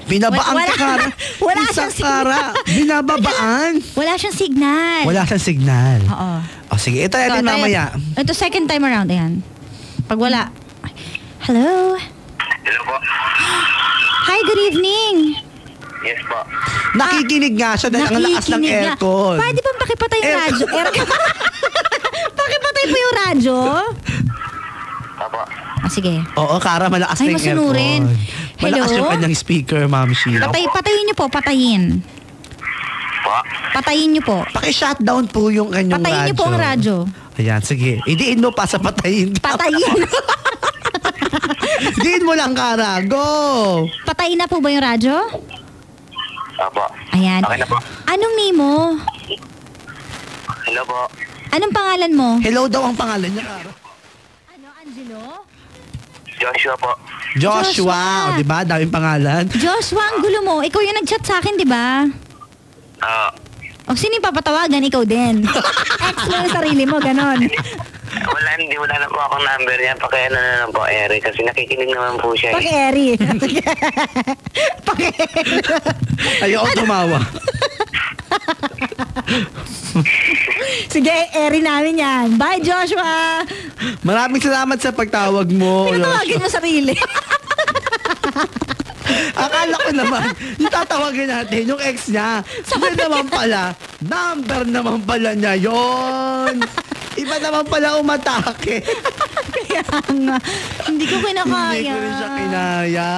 Binabaan Wala. ka, Cara. Wala Isa, siyang signal. Cara. Binababaan. Wala siyang signal. Wala siyang signal. Oo. O sige, ito natin Ito, mamaya. Ito second time around, ayan. Pag wala. Hello. Hello po. Hi, good evening. Yes po. Nakikinig nga siya dahil ang lakas ng Nakikinig nga. aircon. Pwede bang pakipatay yung radyo? Pakipatay po yung radyo? Apo. Sige. Oo, Kara, malakas Ay, na yung aircon. masunurin. Malakas Hello? yung kanyang speaker, Ma'am Sheila. Patayin niyo po, patayin. Po. Patayin niyo po. Paki-shutdown po yung kanyang Patayin radyo. niyo po ang radyo. Ayan, sige. Idiin mo pa sa patayin. Patayin. Diin mo lang, Kara. Go! Patayin na po ba yung radyo? Apo. Ayan. Okay na po. Anong name mo? Hello po. Anong pangalan mo? Hello daw ang pangalan niya, Kara. Ano, Angelo? Joshua po. Joshua. Joshua. O, diba? Daming pangalan. Joshua, ang gulo mo. Ikaw yung nag-chat sa akin, di ba? O sino yung papatawagan? Ikaw din. Ex mo yung sarili mo, ganon. Wala na po akong number niya. Pakiano na lang po, Eric. Kasi nakikinig naman po siya. Paki-eri. Paki-eri. Ayoko tumawa. Sige, eri namin yan. Bye, Joshua. Maraming salamat sa pagtawag mo. Pinatawagin mo sarili. Akala ko naman, yung tatawagin natin, yung ex niya. Hindi naman pala, number naman pala niya yon. Iba naman pala umatake. Kaya nga, hindi ko kinakaya. Hindi ko rin siya kinaya.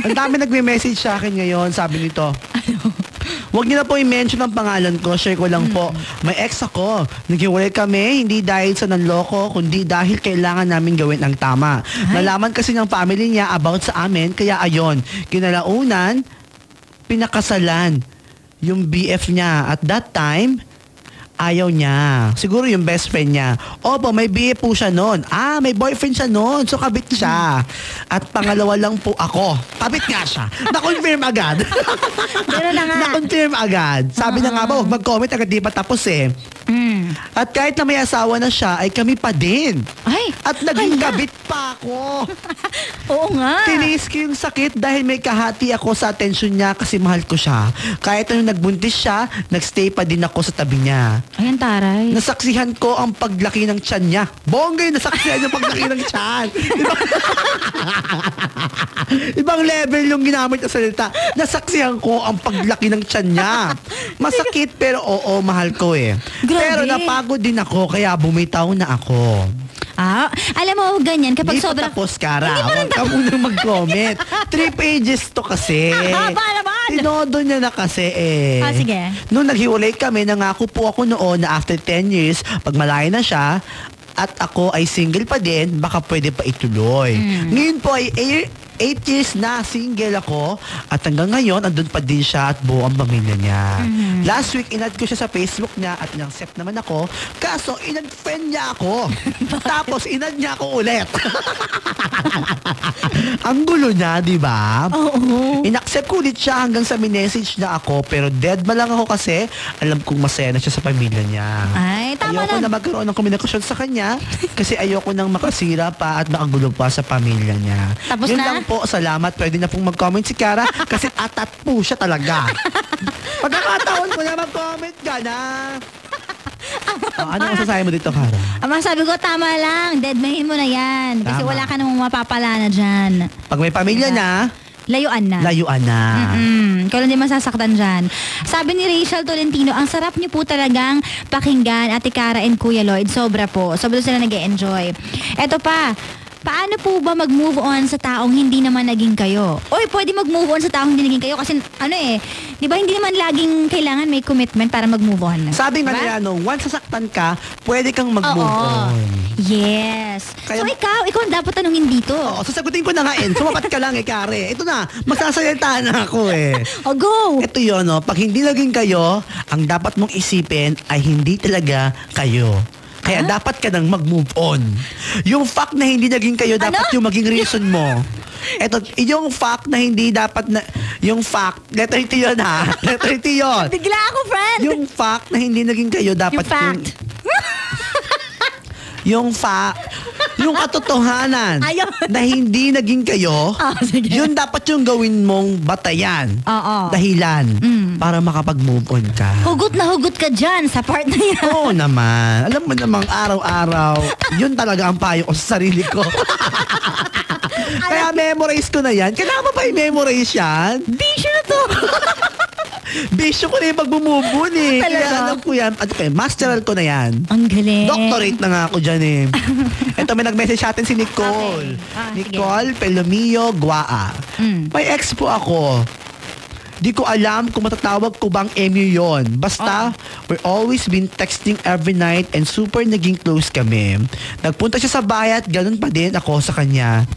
Ang dami nagme-message sa akin ngayon, sabi nito. Huwag niyo na po i-mention ang pangalan ko, share ko lang po. May ex ako. Naghiwalay kami, hindi dahil sa nanloko, kundi dahil kailangan namin gawin ang tama. Nalaman kasi ng family niya about sa amin, kaya ayon, kinalaunan, pinakasalan yung BF niya. At that time, ayaw niya. Siguro yung best friend niya. Opo, may BF po siya noon. May boyfriend siya noon. So, kabit siya. At pangalawa lang po ako. Kabit nga siya. Na-confirm agad. Gano'n na nga. Na-confirm agad. Sabi na nga ba, huwag mag-comment agad di pa tapos eh. At kahit na may asawa na siya, ay kami pa din. Ay, At naging kabit pa ako. oo nga. Tinis ko yung sakit dahil may kahati ako sa atensyon niya kasi mahal ko siya. Kahit nung nagbuntis siya, nagstay pa din ako sa tabi niya. Ayan, taray. Nasaksihan ko ang paglaki ng tiyan niya. Bongga yung nasaksihan yung paglaki ng tiyan. Ibang level yung ginamit na salita. Nasaksihan ko ang paglaki ng tiyan niya. Masakit pero oo, mahal ko eh. Grabe. Pero napagod din ako kaya bumitaw na ako. Alam mo, ganyan, kapag Hindi pa sobrang... tapos, Kara. Huwag ka munang mag-comment. 3 pages to kasi. Haba naman. Tinodo niya na kasi eh. Sige. Nung naghiwalay kami, nangako po ako noon na after 10 years, pag malaya na siya, at ako ay single pa din, baka pwede pa ituloy. Ngayon po ay 8 years na single ako at hanggang ngayon andun pa din siya at buo ang pamilya niya. Last week inad ko siya sa Facebook niya at in-accept naman ako, kaso inad-friend niya ako. Tapos inad niya ako ulit. Ang gulo niya, di ba? Oo. In-accept ko ulit siya hanggang sa minessage na ako pero dead ba lang ako kasi alam kong masaya na siya sa pamilya niya. Ay, tama Ayoko na magkaroon ng komunikasyon sa kanya kasi ayoko nang makasira pa at makagulo pa sa pamilya niya. Tapos Yun na? lang po, salamat. Pwede na pong mag-comment si Kara kasi atat po siya talaga. Pagkakataon ko na mag-comment ka na. Ano ang masasabi mo dito, Kara? Ang masabi ko, tama lang. Deadmahin mo na yan. Kasi Tama. wala ka namang mapapala na dyan. Pag may pamilya na, Layuan na. layuan na. Ikaw lang din masasaktan dyan. Sabi ni Rachel Tolentino, ang sarap niyo po talagang pakinggan, Ate Cara and Kuya Lloyd. Sobra po. Sobra sila nag-e-enjoy. Eto pa, paano po ba mag-move on sa taong hindi naman naging kayo? Oy, pwede mag-move on sa taong hindi naging kayo kasi di ba hindi naman laging kailangan may commitment para mag-move on. Sabi nga Diba? nila, once sasaktan ka, pwede kang mag-move Oo. on. Yes. Kaya- So ikaw ang dapat tanungin dito. Oo, sasagutin ko na nga sumapat ka lang Kare. Ito na, magsasalita na ako eh. O go! Ito yun, pag hindi naging kayo, ang dapat mong isipin ay hindi talaga kayo. Kaya dapat ka nang mag-move on. Yung fact na hindi naging kayo, dapat yung maging reason mo. Ito, yung fact na hindi dapat na, yung fact, letter T yun ha, letter T yun. Bigla ako, friend! Yung fact na hindi naging kayo, dapat Yung fact. yung katotohanan Ayun. na hindi naging kayo, sige. yun dapat yung gawin mong batayan. Oo. Dahilan para makapag-move on ka. Hugot na hugot ka dyan sa part na yan. Oo naman. Alam mo namang araw-araw, yun talaga ang payo ko sa sarili ko. Kaya memorize ko na yan. Kailangan mo ba i-memorize yan? Bisyo na to. Bisyo ko na yung magbumubun eh. Talaga? Kaya alam ko yan. At okay, masteral ko na yan. Ang galing. Doctorate na nga ako dyan eh. Ito, may nag-message sa atin si Nicole. Okay. Nicole Pelomio Guaa. May ex po ako. Di ko alam kung matatawag ko bang Emil yon. Basta, we're always been texting every night and super naging close kami. Nagpunta siya sa bahay at ganun pa din ako sa kanya.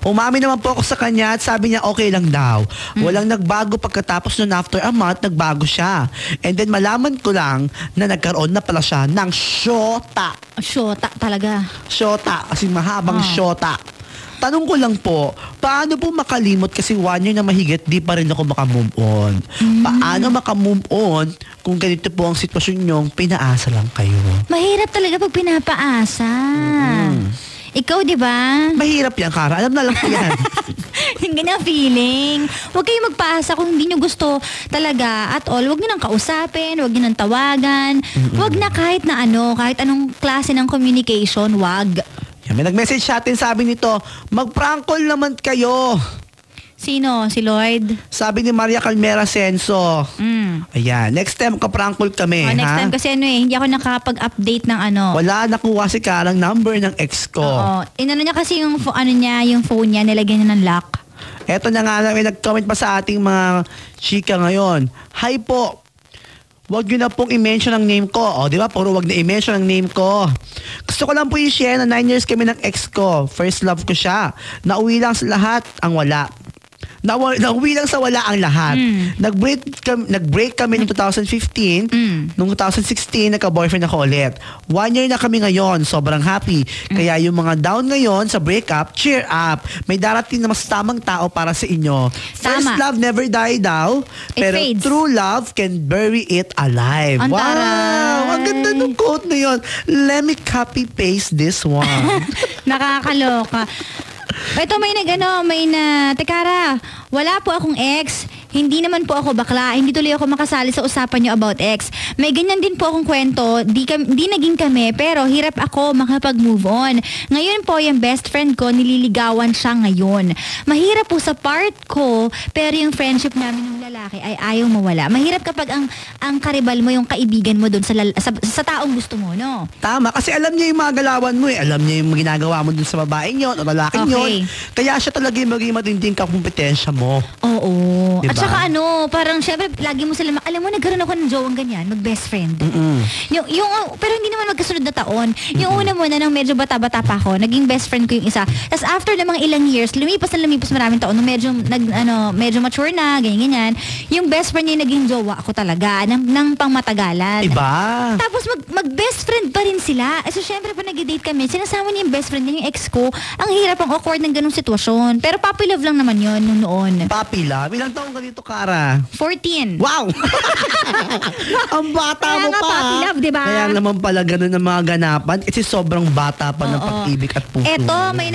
Umami naman po ako sa kanya at sabi niya okay lang daw. Walang nagbago pagkatapos nun after a month, nagbago siya. And then malaman ko lang na nagkaroon na pala siya ng shota. Shota talaga. Shota, kasi mahabang shota. Tanong ko lang po, paano po makalimot kasi 1 year na mahigit di pa rin ako makamove on? Paano makamove on kung ganito po ang sitwasyon nyong pinaasa lang kayo? Mahirap talaga pag pinapaasa. Ikaw, di ba? Mahirap yan, Kara. Alam na lang yan. Yung ganyan feeling. Huwag kayong magpaasa kung hindi nyo gusto talaga at all. Huwag nyo nang kausapin, huwag nyo nang tawagan. Huwag na kahit na ano, kahit anong klase ng communication, wag. Yan, may nag-message sa atin, sabi nito, mag-prank call naman kayo. Sino? Si Lloyd? Sabi ni Maria Calmera Senso. Ayan, next time ka-prank call kami, Next ha? time kasi hindi ako nakapag-update ng ano. Wala nakuha si Karang number ng ex ko. Oo. Inano niya kasi yung yung phone niya, nilagyan niya ng lock. Eto na nga, may nag-comment pa sa ating mga chika ngayon. Hi po. Wag nyo na pong i-mention ang name ko. O, di ba? Puro wag na i-mention ang name ko. Gusto ko lang po i-share na 9 years kami ng ex ko. First love ko siya. Nauwi lang sa lahat ang wala. Nauwi lang sa wala ang lahat. Nag-break kami noong 2015. Noong 2016, nagka-boyfriend ako ulit. 1 year na kami ngayon. Sobrang happy. Kaya yung mga down ngayon sa breakup, cheer up. May darating na mas tamang tao para sa inyo. First Tama. love never die daw. It Pero fades. true love can bury it alive. Ang Wow! taray. Ang ganda ng quote na yun. Let me copy-paste this one. Nakakaloka. Ito Tekara, wala po akong ex. Hindi naman po ako bakla. Hindi tuloy ako makasali sa usapan niyo about ex. May ganyan din po akong kwento. Di naging kami, pero hirap ako makapag-move on. Ngayon po, yung best friend ko, nililigawan siya ngayon. Mahirap po sa part ko, pero yung friendship namin ng lalaki ay ayaw mawala. Mahirap kapag ang karibal mo, yung kaibigan mo dun sa taong gusto mo, no? Tama, kasi alam niya yung mga galawan mo eh. Alam niya yung ginagawa mo dun sa babaeng yun o lalaking yun. Kaya siya talaga yung maging matinding kakumpetensya mo. Oo. Diba? At saka parang syempre, lagi mo sila, alam mo, nagkaroon ako ng jowang ganyan, mag-best friend. Pero hindi naman magkasunod na taon. Yung una muna, nang medyo bata-bata pa ako, naging best friend ko yung isa. Tapos after ng mga ilang years, lumipas maraming taon, nung medyo mature na, ganyan. Yung best friend niya yung naging jowa ako talaga, ng pangmatagalan. Iba. Tapos mag-best friend pa rin sila. So syempre, pa nag-date kami, sinasama niya yung best friend niya, yung ex ko. Ang hirap, ang awkward ng ganung sitwasyon. Pero puppy love lang naman yun nung noon. Puppy love? Ilang taong ka dito, Kara? 14. Wow! Ang bata Kaya mo nga pa. puppy love, diba? Kaya naman pala ganun ang mga ganapan. Kasi sobrang bata pa ng pag-ibig at puso. Eto, may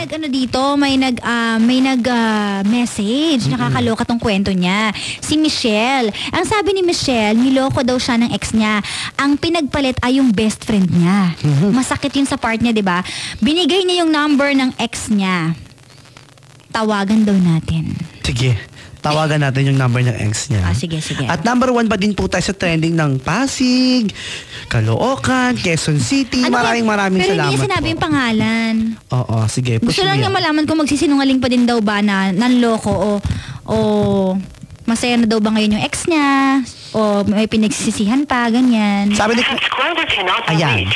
message. Nakakaloka tong kwento niya. Si Michelle. Ang sabi ni Michelle, niloko daw siya ng ex niya. Ang pinagpalit ay yung best friend niya. Masakit yun sa part niya, diba? Binigay niya yung number ng ex niya. Tawagan daw natin. Sige. Tawagan natin yung number ng ex niya. Sige. At number 1 pa din po tayo sa trending ng Pasig, Caloocan, Quezon City. Maraming salamat Pero hindi niya sinabi po. yung pangalan. Oo, sige. Gusto lang niya malaman kung magsisinungaling pa din daw ba na nanloko o masaya na daw ba ngayon yung ex niya o may pinagsisihan pa, ganyan. Sabi ni Ayan.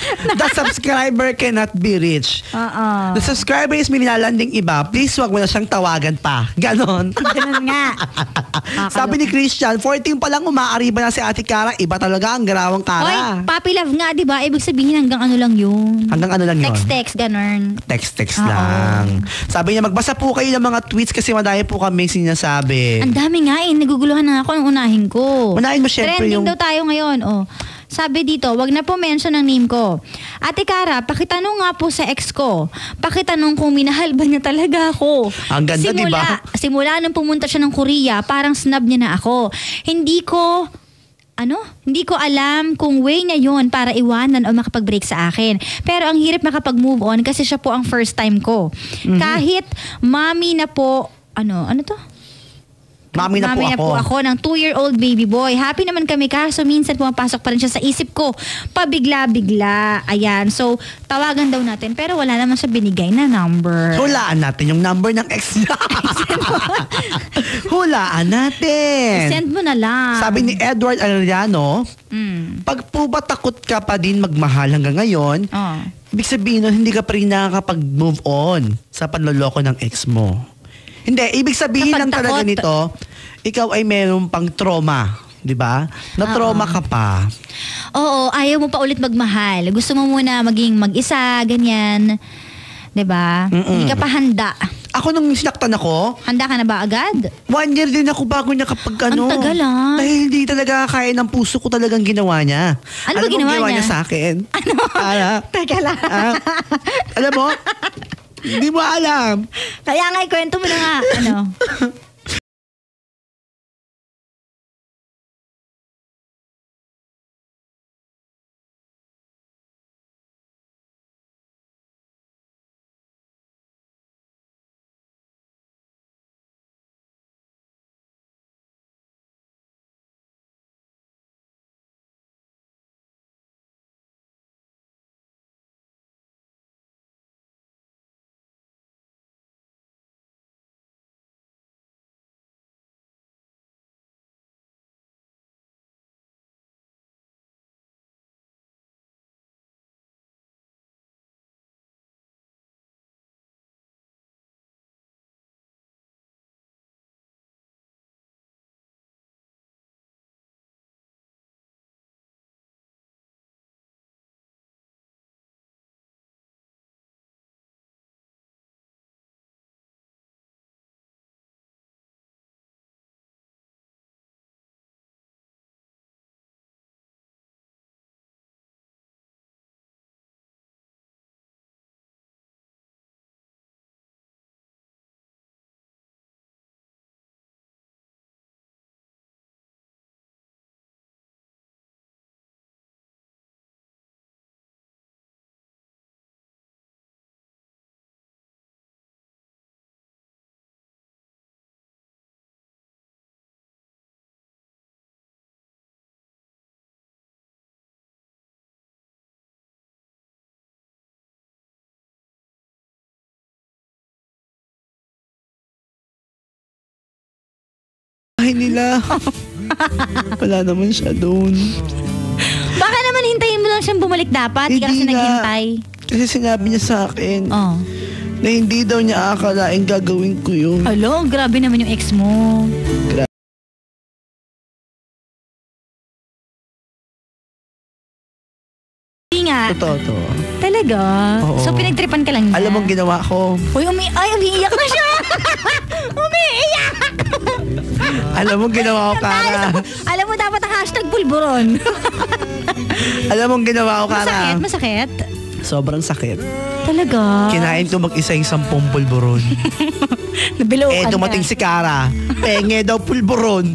The subscriber cannot be reached. The subscriber is may nilalanding iba. Please wag mo na siyang tawagan pa. Ganon. Ganun nga. Sabi ni Christian, 14 pa lang umaariba na si Ate Kara. Iba talaga ang garawang Oy, Kara. puppy love nga, di ba? Ibig sabihin hanggang ano lang yun. Hanggang ano lang yun? Text, ganun. Text lang. Sabi niya, magbasa po kayo ng mga tweets kasi madami po kami sinasabi. Ang dami nga naguguluhan na ako ng unahin ko. Unahin mo syempre Trending yung... daw tayo ngayon, Sabi dito, wag na po mention ang name ko. Ate Kara, pakitanong nga po sa ex ko. Pakitanong kung minahal ba niya talaga ako. Ang ganda, diba? Simula nung pumunta siya ng Korea, parang snub niya na ako. Hindi ko Hindi ko alam kung way niya yun para iwanan o makapag-break sa akin. Pero ang hirap makapag-move on kasi siya po ang first time ko. Kahit mami na po, ano to? Mami na po ako ng 2-year-old baby boy. Happy naman kami kaso minsan pumapasok pa rin siya sa isip ko. Pabigla-bigla. Ayan. So, tawagan daw natin pero wala naman siya binigay na number. Hulaan natin yung number ng ex niya. Hulaan natin. Send mo na lang. Sabi ni Edward Arellano, pag po ba takot ka pa din magmahal hanggang ngayon, ibig sabihin nun, hindi ka pa rin nakakapag-move on sa panloloko ng ex mo. Hindi, ibig sabihin Kapag lang talaga takot. nito, ikaw ay meron pang trauma. 'Di ba? Na-trauma ka pa. Oo, ayaw mo pa ulit magmahal. Gusto mo muna maging mag-isa, ganyan. 'Di ba? Hindi ka pa handa. Ako nung sinaktan ako, Handa ka na ba agad? 1 year din ako bago niya kapag Ang tagal, ah. Dahil hindi talaga kaya ng puso ko talagang ginawa niya. Ano ba Alam mo ginawa ginawa niya? niya sa akin? Ano? Teka lang. Alam mo? Hindi mo alam. Kaya nga, ikwento mo na nga. Bahay nila. Wala naman siya doon. Baka naman hintayin mo lang siyang bumalik dapat. Hindi ka kasi Hindi na. naghintay. Kasi sinabi niya sa akin na hindi daw niya akalain gagawin ko yun. Alo, grabe naman yung ex mo. Hindi nga. Totoo. Talaga? Oo. So pinagtripan ka lang niya? Alam mo ang ginawa ko? Uy, umiiyak na siya! Umiiyak! Alam mo ang ginawa ko, Kara? Alam mo, dapat ang hashtag pulburon. Alam mo ang ginawa ko, Kara? Masakit? Sobrang sakit. Talaga? Kinain ko mag-isa yung 10 pulburon. Nabilukan dumating ka. si Kara. Penge daw pulburon.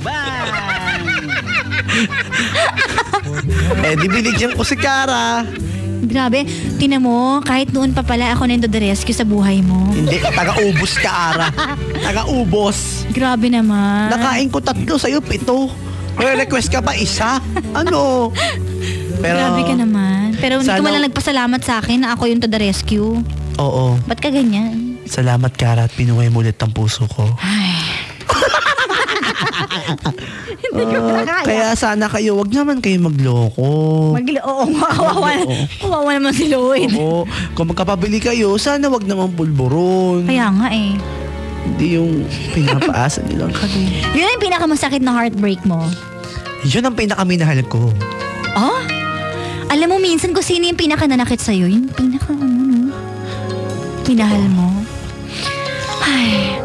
Di binigyan ko si Kara. Grabe, tinan mo, kahit noon pa pala ako nando the rescue sa buhay mo. Hindi, taga-ubos ka, Ara. Taga-ubos. Grabe naman. Nakain ko 3, sa'yo 7. May request ka pa 1? Ano? Pero, Grabe ka naman. Pero hindi ka sana- man lang nagpasalamat sa akin na ako yung to the rescue. Oo. Ba't ka ganyan? Salamat, Kara, at pinuhay mo ulit ang puso ko. Kaya sana kayo, wag naman kayo magloko. Oo, kawawa naman si Lloyd. Oo. Kung magkapabili kayo, sana wag naman pulburon. Kaya nga eh. Hindi yung pinapaasa nilang kami. Yun ang pinakamasakit na heartbreak mo. Yun ang pinakaminahal ko. Oh? Alam mo minsan kung sino yung pinakananakit sa'yo, yung pinahal mo. Ay,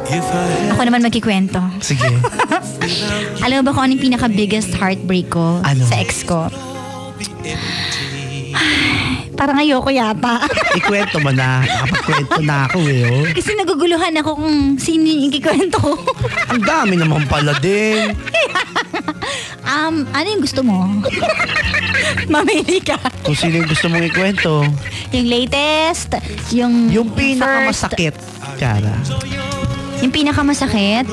ako naman magkikwento. Sige. Alam mo ba kung anong pinaka-biggest heartbreak ko Ano? sa ex ko? Ay, parang ayoko yata. Ikwento mo na. Nakapagkwento na ako eh. Kasi naguguluhan ako kung sino yung ikikwento ko. Ang dami naman pala din. Ano yung gusto mo? Mamili ka. Kung sino yung gusto mong ikwento. Yung latest, yung pinakamasakit, Kara. Yung pinakamasakit?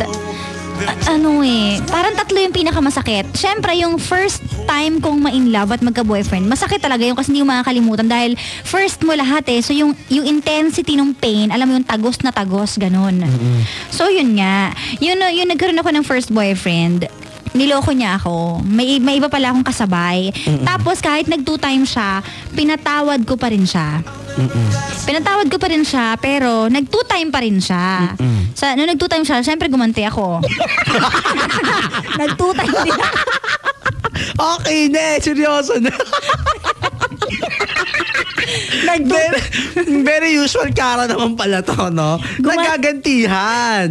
Parang tatlo yung pinakamasakit. Siyempre, yung first time kong ma-in love at magka-boyfriend, masakit talaga yun kasi hindi mo makakalimutan dahil first mo lahat eh. So, yung intensity ng pain, alam mo yung tagos na tagos, ganun. So, yun nga. Yun nagkaroon ako ng first boyfriend. Niloko niya ako. May iba pala akong kasabay. Tapos kahit nag-2 times siya, pinatawad ko pa rin siya. Pinatawad ko pa rin siya, pero nag-2 time pa rin siya. Nung nag-2 time siya, syempre gumanti ako. Nag-2 time din. Okay, seryoso na. Very usual Kara naman pala to, no? Nagagantihan.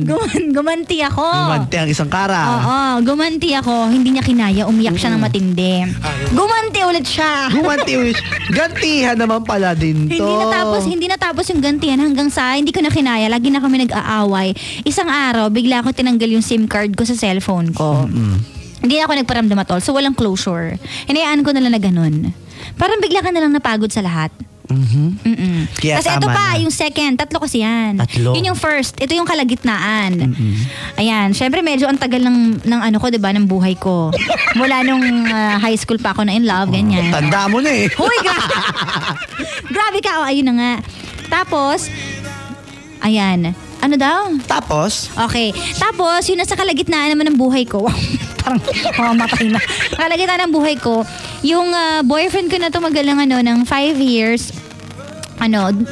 Gumanti ako. Gumanti ang isang Kara. Oo, gumanti ako. Hindi niya kinaya. Umiyak siya ng matindi. Gumanti ulit siya. Gantihan naman pala din to. Hindi natapos yung gantihan hanggang sa hindi ko na kinaya. Lagi na kami nag-aaway. Isang araw, bigla ko tinanggal yung SIM card ko sa cellphone ko. Hindi na ako nagparamdam at all. So, walang closure. Hinayaan ko na lang na ganun. Parang bigla ka na lang napagod sa lahat. Kaya kasi ito pa, yung second, 3 kasi yan. 3. Yun yung first, ito yung kalagitnaan. Ayan, syempre medyo ang tagal ng ano ko, 'di ba, ng buhay ko. Mula nung high school pa ako na in love, ganyan. Tanda mo na eh. Hoy, grabe ka, ayun na nga. Tapos, ayan, ano daw? Tapos? Okay. Tapos, yun nasa kalagitnaan naman ng buhay ko. Parang mamamatay na. Kalagitnaan ng buhay ko, yung boyfriend ko na tumagal ng 5 years,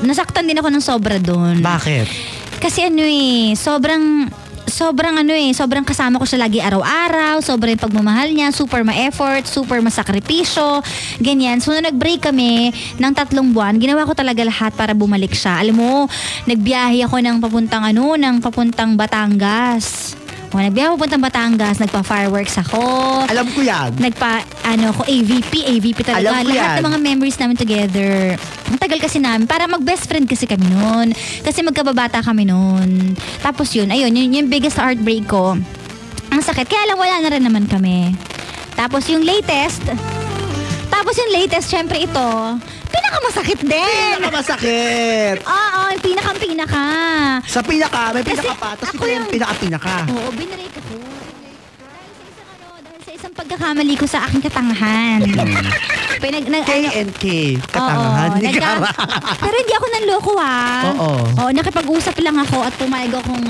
nasaktan din ako ng sobra doon. Bakit? Kasi sobrang kasama ko siya lagi araw-araw, sobrang pagmamahal niya, super ma-effort, super masakripisyo, ganyan. So, nung nag-break kami ng 3 buwan, ginawa ko talaga lahat para bumalik siya. Alam mo, nagbiyahe ako ng papuntang Batangas. Nagbiyahe papuntang Batangas, nagpa-fireworks ako. Alam ko yan. AVP talaga. Alam ko Lahat yan. ng mga memories namin together. Ang tagal kasi namin. Para mag-best friend kasi kami noon. Kasi magkababata kami noon. Tapos yun, yung biggest heartbreak ko. Ang sakit. Kaya lang wala na rin naman kami. Tapos yung latest, syempre ito, pinakamasakit din. Pinakamasakit. Oo, pinaka. Sa pinaka, may Kasi pinaka pa. Tapos ako ito yung pinaka. Oo, binrake ako. Dahil sa isang pagkakamali ko sa aking katangahan. K&K. Katangahan ni Kara. Pero hindi ako nanloko Oo. Nakipag-usap lang ako at pumayag akong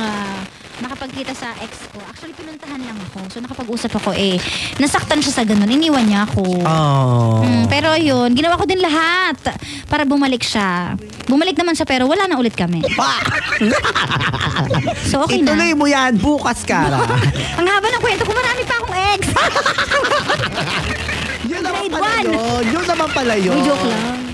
makapagkita sa ex ko. Actually, pinuntahan lang ako. So, nakapag-usap ako nasaktan siya sa ganun. Iniwan niya ako. Pero yun, ginawa ko din lahat para bumalik siya. Bumalik naman siya pero wala na ulit kami. So, okay na. Ituloy mo yan bukas, Kara. Ang haba ng kwento ko, marami pa akong ex. Yun naman Grade pala yun. Uy, joke lang.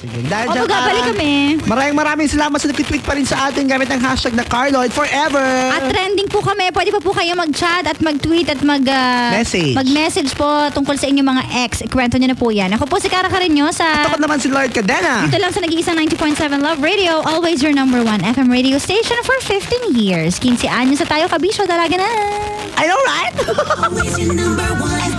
Sige. Dahil dyan, Magbabalik kami. Maraming salamat sa nag-tweet pa rin sa atin gamit ang hashtag na Carloid Forever. At trending po kami. Pwede pa po kayo mag-chat at mag-tweet at Message. mag-message po tungkol sa inyong mga ex. Ikwento nyo na po yan. Ako po si Kara Carreñosa. At ako naman si Lord Cadena. Dito lang sa nag-iisang 90.7 Love Radio. Always your number 1 FM radio station for 15 years. 15 anyos na tayo, kabisyo. Dalaga na. I know, right? Always your number 1